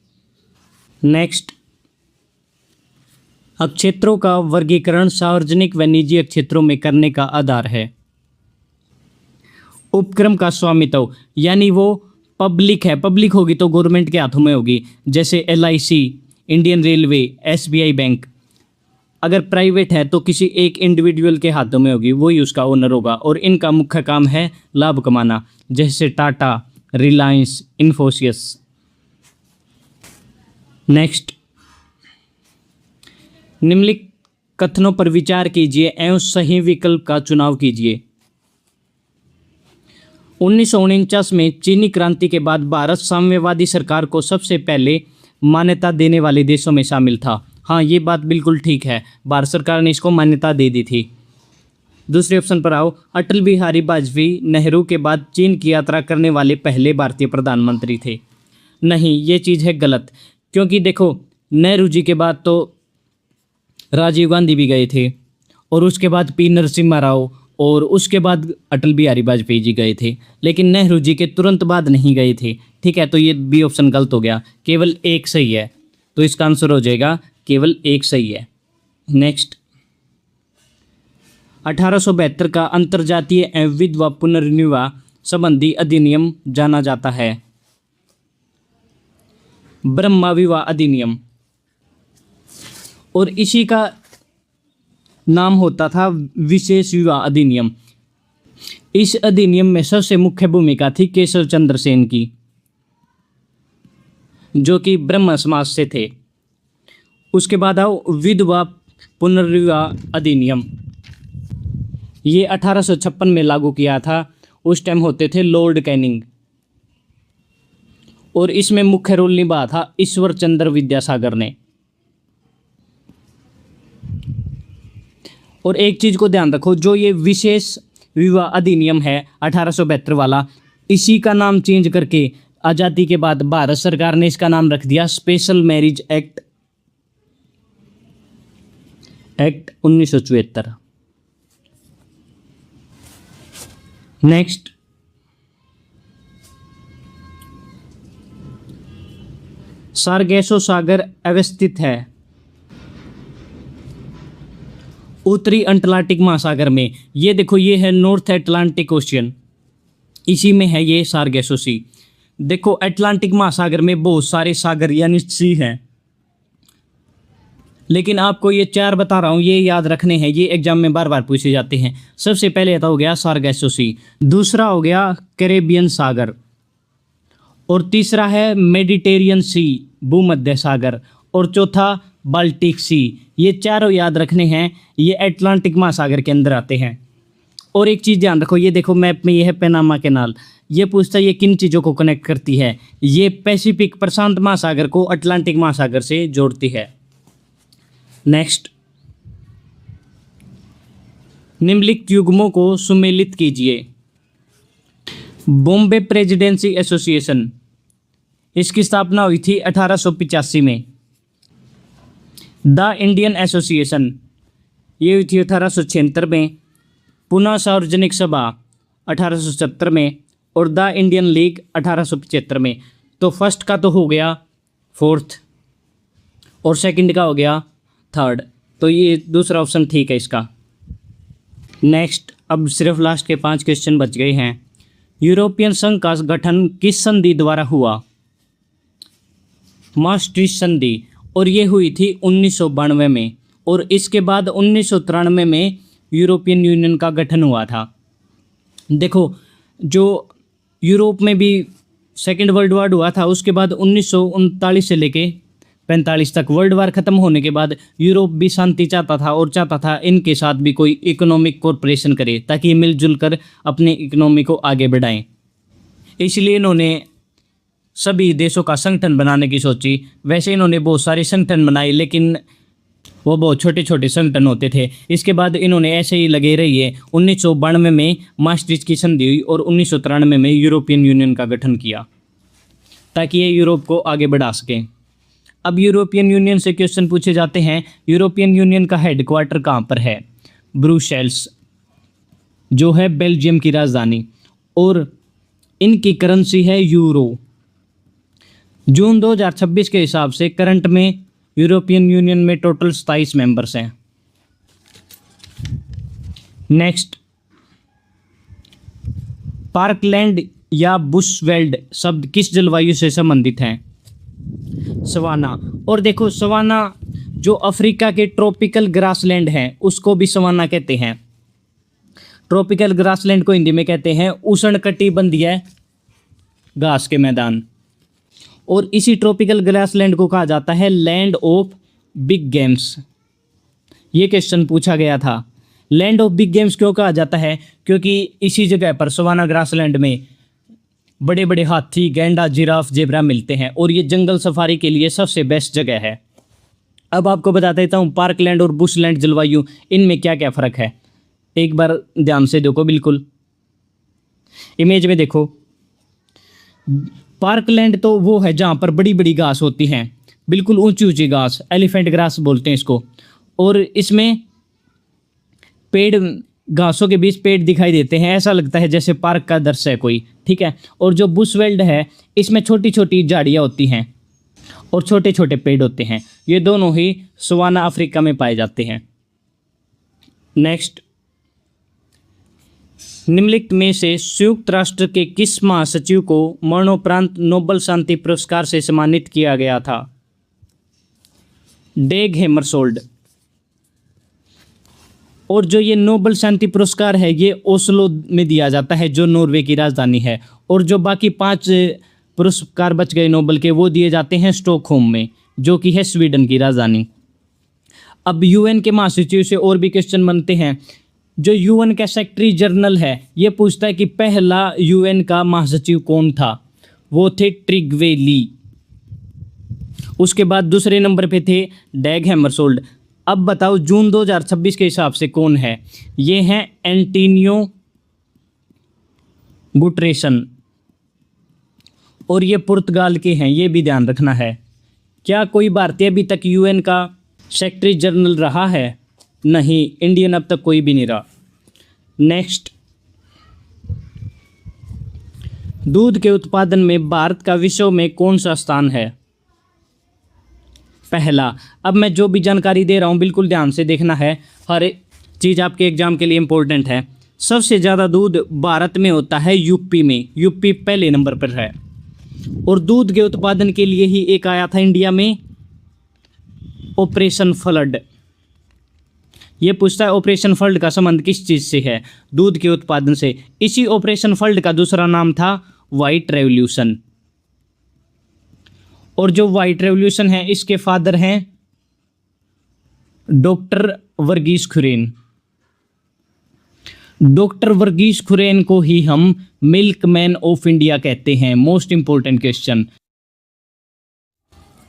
Speaker 1: नेक्स्ट, अब क्षेत्रों का वर्गीकरण सार्वजनिक व निजी क्षेत्रों में करने का आधार है उपक्रम का स्वामित्व, यानी वो पब्लिक है। पब्लिक होगी तो गवर्नमेंट के हाथों में होगी, जैसे LIC, Indian railway, SBI bank. अगर प्राइवेट है तो किसी एक इंडिविजुअल के हाथों में होगी, वही उसका ओनर होगा। और इनका मुख्य काम है लाभ कमाना, जैसे टाटा, रिलायंस, इन्फोसिस। नेक्स्ट, निम्नलिखित कथनों पर विचार कीजिए एवं सही विकल्प का चुनाव कीजिए। 1949 में चीनी क्रांति के बाद भारत साम्यवादी सरकार को सबसे पहले मान्यता देने वाले देशों में शामिल था। हाँ, ये बात बिल्कुल ठीक है, भारत सरकार ने इसको मान्यता दे दी थी। दूसरे ऑप्शन पर आओ, अटल बिहारी वाजपेयी नेहरू के बाद चीन की यात्रा करने वाले पहले भारतीय प्रधानमंत्री थे। नहीं, ये चीज़ है गलत, क्योंकि देखो नेहरू जी के बाद तो राजीव गांधी भी गए थे, और उसके बाद P नरसिम्हा राव, और उसके बाद अटल बिहारी वाजपेयी जी गए थे, लेकिन नेहरू जी के तुरंत बाद नहीं गए थे। ठीक है, तो ये बी ऑप्शन गलत हो गया, केवल एक सही है। तो इसका आंसर हो जाएगा केवल एक सही है। नेक्स्ट, 1872 का अंतर्जातीय एवं विधवा पुनर्विवाह संबंधी अधिनियम जाना जाता है? ब्रह्मा विवाह अधिनियम। और इसी का नाम होता था विशेष विवाह अधिनियम। इस अधिनियम में सबसे मुख्य भूमिका थी केशव चंद्र सेन की, जो कि ब्रह्म समाज से थे। उसके बाद आओ विधवा पुनर्विवाह अधिनियम। ये 1856 में लागू किया था। उस टाइम होते थे लॉर्ड कैनिंग, और इसमें मुख्य रोल निभाया था ईश्वर चंद्र विद्यासागर ने। और एक चीज को ध्यान रखो, जो ये विशेष विवाह अधिनियम है 1872 वाला, इसी का नाम चेंज करके आज़ादी के बाद भारत सरकार ने इसका नाम रख दिया स्पेशल मैरिज एक्ट 1974। नेक्स्ट, सारगेसो सागर अवस्थित है उत्तरी अटलांटिक महासागर में। ये देखो, ये है नॉर्थ अटलांटिक ओशियन, इसी में है ये सारगेसो सी। देखो, अटलांटिक महासागर में बहुत सारे सागर यानी सी हैं, लेकिन आपको ये 4 बता रहा हूँ, ये याद रखने हैं, ये एग्जाम में बार बार पूछे जाते हैं। सबसे पहले तो हो गया सारगेसो सी, दूसरा हो गया कैरेबियन सागर, और तीसरा है मेडिटेरियन सी भूमध्य सागर, और चौथा बाल्टिक सी। ये चारों याद रखने हैं, ये अटलांटिक महासागर के अंदर आते हैं। और एक चीज़ ध्यान रखो, ये देखो मैप में ये है पैनामा कैनाल। ये पूछता है ये किन चीज़ों को कनेक्ट करती है? ये पैसिफिक प्रशांत महासागर को अटलांटिक महासागर से जोड़ती है। नेक्स्ट, निम्नलिखित युग्मों को सुमेलित कीजिए। बॉम्बे प्रेसिडेंसी एसोसिएशन, इसकी स्थापना हुई थी 1885 में। द इंडियन एसोसिएशन, ये हुई थी 1876 में। पुनः सार्वजनिक सभा 1870 में, और द इंडियन लीग 1875 में। तो फर्स्ट का तो हो गया 4th, और सेकंड का हो गया 3rd, तो ये दूसरा ऑप्शन ठीक है इसका। नेक्स्ट, अब सिर्फ लास्ट के 5 क्वेश्चन बच गए हैं। यूरोपियन संघ का गठन किस संधि द्वारा हुआ? maastricht संधि, और ये हुई थी 1992 में, और इसके बाद 1993 में यूरोपियन यूनियन का गठन हुआ था। देखो, जो यूरोप में भी सेकेंड वर्ल्ड वार हुआ था, उसके बाद 1939 से लेके 45 तक वर्ल्ड वार खत्म होने के बाद यूरोप भी शांति चाहता था, और चाहता था इनके साथ भी कोई इकोनॉमिक कोऑपरेशन करे, ताकि मिलजुल कर अपने इकोनॉमी को आगे बढ़ाएं। इसलिए इन्होंने सभी देशों का संगठन बनाने की सोची। वैसे इन्होंने बहुत सारे संगठन बनाए, लेकिन वो बहुत छोटे छोटे संगठन होते थे। इसके बाद इन्होंने ऐसे ही लगे रहिए। 1992 में maastricht की संधि हुई, और 1993 में यूरोपियन यूनियन का गठन किया, ताकि ये यूरोप को आगे बढ़ा सकें। अब यूरोपियन यूनियन से क्वेश्चन पूछे जाते हैं। यूरोपियन यूनियन का हेडक्वार्टर कहाँ पर है? ब्रुसेल्स, जो है बेल्जियम की राजधानी, और इनकी करेंसी है यूरो। जून 2026 के हिसाब से करंट में यूरोपियन यूनियन में टोटल 27 मेंबर्स हैं। नेक्स्ट, पार्कलैंड या बुशवेल्ड शब्द किस जलवायु से संबंधित हैं? सवाना। और देखो, सवाना जो अफ्रीका के ट्रॉपिकल ग्रासलैंड हैं, उसको भी सवाना कहते हैं। ट्रॉपिकल ग्रासलैंड को हिंदी में कहते हैं उष्णकटिबंधीय घास के मैदान। और इसी ट्रॉपिकल ग्रासलैंड को कहा जाता है लैंड ऑफ बिग गेम्स। ये क्वेश्चन पूछा गया था। लैंड ऑफ बिग गेम्स क्यों कहा जाता है? क्योंकि इसी जगह पर सवाना ग्रासलैंड में बड़े बड़े हाथी, गैंडा, जिराफ, जेब्रा मिलते हैं, और ये जंगल सफारी के लिए सबसे बेस्ट जगह है। अब आपको बता देता हूँ पार्कलैंड और बुशलैंड जलवायु, इनमें क्या क्या फ़र्क है। एक बार ध्यान से देखो, बिल्कुल इमेज में देखो। पार्कलैंड तो वो है जहाँ पर बड़ी बड़ी घास होती हैं, बिल्कुल ऊंची ऊंची घास, एलिफेंट ग्रास बोलते हैं इसको। और इसमें पेड़, घासों के बीच पेड़ दिखाई देते हैं, ऐसा लगता है जैसे पार्क का दृश्य है कोई, ठीक है। और जो बुशवेल्ड है, इसमें छोटी छोटी झाड़ियाँ होती हैं और छोटे छोटे पेड़ होते हैं। ये दोनों ही सवाना अफ्रीका में पाए जाते हैं। नेक्स्ट, निम्नलिखित में से संयुक्त राष्ट्र के किस महासचिव को मरणोपरांत नोबेल शांति पुरस्कार से सम्मानित किया गया था? डेग हैमरशोल्ड। और जो ये नोबेल शांति पुरस्कार है ये ओस्लो में दिया जाता है, जो नॉर्वे की राजधानी है, और जो बाकी 5 पुरस्कार बच गए नोबेल के वो दिए जाते हैं स्टॉकहोम में, जो कि है स्वीडन की राजधानी। अब यूएन के महासचिव से और भी क्वेश्चन बनते हैं। जो यूएन का सेक्रेटरी जनरल है ये पूछता है कि पहला यूएन का महासचिव कौन था? वो थे ट्रिग्वे ली। उसके बाद दूसरे नंबर पे थे डैग हैमरशोल्ड। अब बताओ जून 2026 के हिसाब से कौन है? ये हैं एंटोनियो गुटरेसन, और ये पुर्तगाल के हैं, ये भी ध्यान रखना है। क्या कोई भारतीय अभी तक यूएन का सेक्रेटरी जनरल रहा है? नहीं, इंडियन अब तक कोई भी नहीं रहा। नेक्स्ट, दूध के उत्पादन में भारत का विश्व में कौन सा स्थान है? पहला। अब मैं जो भी जानकारी दे रहा हूँ बिल्कुल ध्यान से देखना है, हर चीज़ आपके एग्जाम के लिए इम्पोर्टेंट है। सबसे ज़्यादा दूध भारत में होता है यूपी में, यूपी पहले नंबर पर है। और दूध के उत्पादन के लिए ही एक आया था इंडिया में ऑपरेशन फ्लड। ये पूछता है ऑपरेशन फ्लड का संबंध किस चीज़ से है? दूध के उत्पादन से। इसी ऑपरेशन फ्लड का दूसरा नाम था व्हाइट रेवोल्यूशन। और जो व्हाइट रेवोल्यूशन है इसके फादर हैं डॉक्टर वर्गीस कुरियन। डॉक्टर वर्गीस कुरियन को ही हम मिल्कमैन ऑफ इंडिया कहते हैं। Most important question.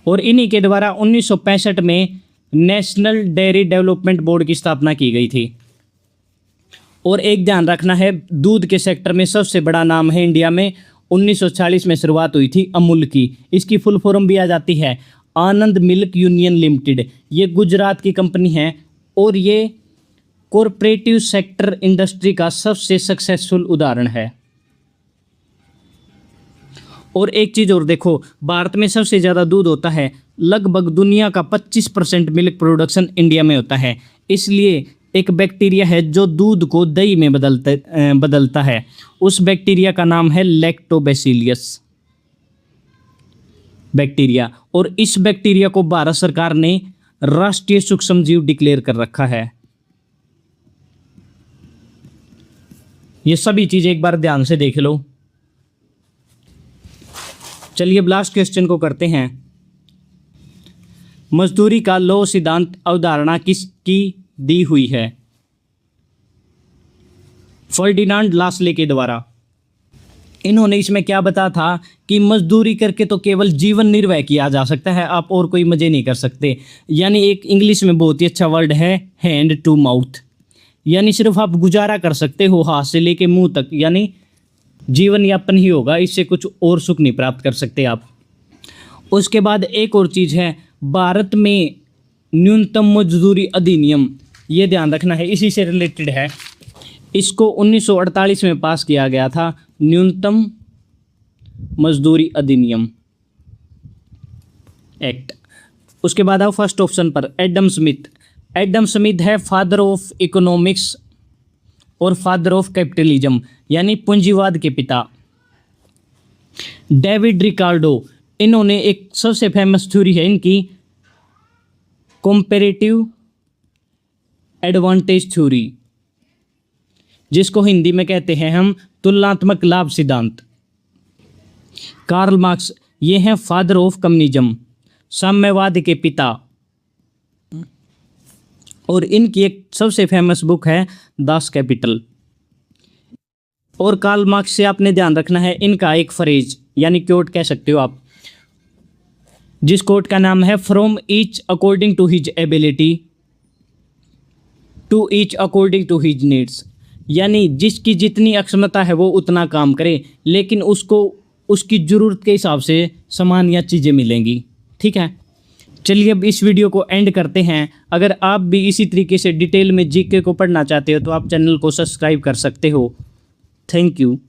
Speaker 1: और इन्हीं के द्वारा 1965 में नेशनल डेयरी डेवलपमेंट बोर्ड की स्थापना की गई थी। और एक ध्यान रखना है, दूध के सेक्टर में सबसे बड़ा नाम है इंडिया में 1940 में शुरुआत हुई थी अमूल की। इसकी फुल फॉर्म भी आ जाती है आनंद मिल्क यूनियन लिमिटेड। ये गुजरात की कंपनी है और ये कॉरपोरेटिव सेक्टर इंडस्ट्री का सबसे सक्सेसफुल उदाहरण है। और एक चीज़ और देखो, भारत में सबसे ज़्यादा दूध होता है, लगभग दुनिया का 25% मिल्क प्रोडक्शन इंडिया में होता है। इसलिए एक बैक्टीरिया है जो दूध को दही में बदलता है, उस बैक्टीरिया का नाम है लैक्टोबैसिलियस बैक्टीरिया। और इस बैक्टीरिया को भारत सरकार ने राष्ट्रीय सूक्ष्म जीव डिक्लेयर कर रखा है। ये सभी चीज़ें एक बार ध्यान से देख लो। चलिए अब लास्ट क्वेश्चन को करते हैं। मजदूरी का लौह सिद्धांत अवधारणा किसकी दी हुई है? फर्डिनांड लासले के द्वारा। इन्होंने इसमें क्या बताया था कि मजदूरी करके तो केवल जीवन निर्वाह किया जा सकता है, आप और कोई मजे नहीं कर सकते। यानी एक इंग्लिश में बहुत ही अच्छा वर्ड है हैंड टू माउथ, यानी सिर्फ आप गुजारा कर सकते हो हाथ से लेके मुंह तक, यानी जीवन यापन ही होगा, इससे कुछ और सुख नहीं प्राप्त कर सकते आप। उसके बाद एक और चीज़ है, भारत में न्यूनतम मजदूरी अधिनियम, ये ध्यान रखना है, इसी से रिलेटेड है। इसको 1948 में पास किया गया था, न्यूनतम मजदूरी अधिनियम एक्ट। उसके बाद आओ फर्स्ट ऑप्शन पर, एडम स्मिथ। एडम स्मिथ है फादर ऑफ इकोनॉमिक्स और फादर ऑफ कैपिटलिज्म, यानी पूंजीवाद के पिता। डेविड रिकार्डो, इन्होंने एक सबसे फेमस थ्योरी है इनकी कंपैरेटिव एडवांटेज थ्योरी, जिसको हिंदी में कहते हैं हम तुलनात्मक लाभ सिद्धांत। कार्ल मार्क्स, ये हैं फादर ऑफ कम्युनिज्म, साम्यवाद के पिता। और इनकी एक सबसे फेमस बुक है दास कैपिटल। और कार्ल मार्क्स से आपने ध्यान रखना है इनका एक फ्रेज यानी कोट कह सकते हो आप, जिस कोट का नाम है from each according to his ability to each according to his needs, यानी जिसकी जितनी अक्षमता है वो उतना काम करे, लेकिन उसको उसकी ज़रूरत के हिसाब से सामान या चीज़ें मिलेंगी। ठीक है, चलिए अब इस वीडियो को एंड करते हैं। अगर आप भी इसी तरीके से डिटेल में जीके को पढ़ना चाहते हो तो आप चैनल को सब्सक्राइब कर सकते हो। Thank you.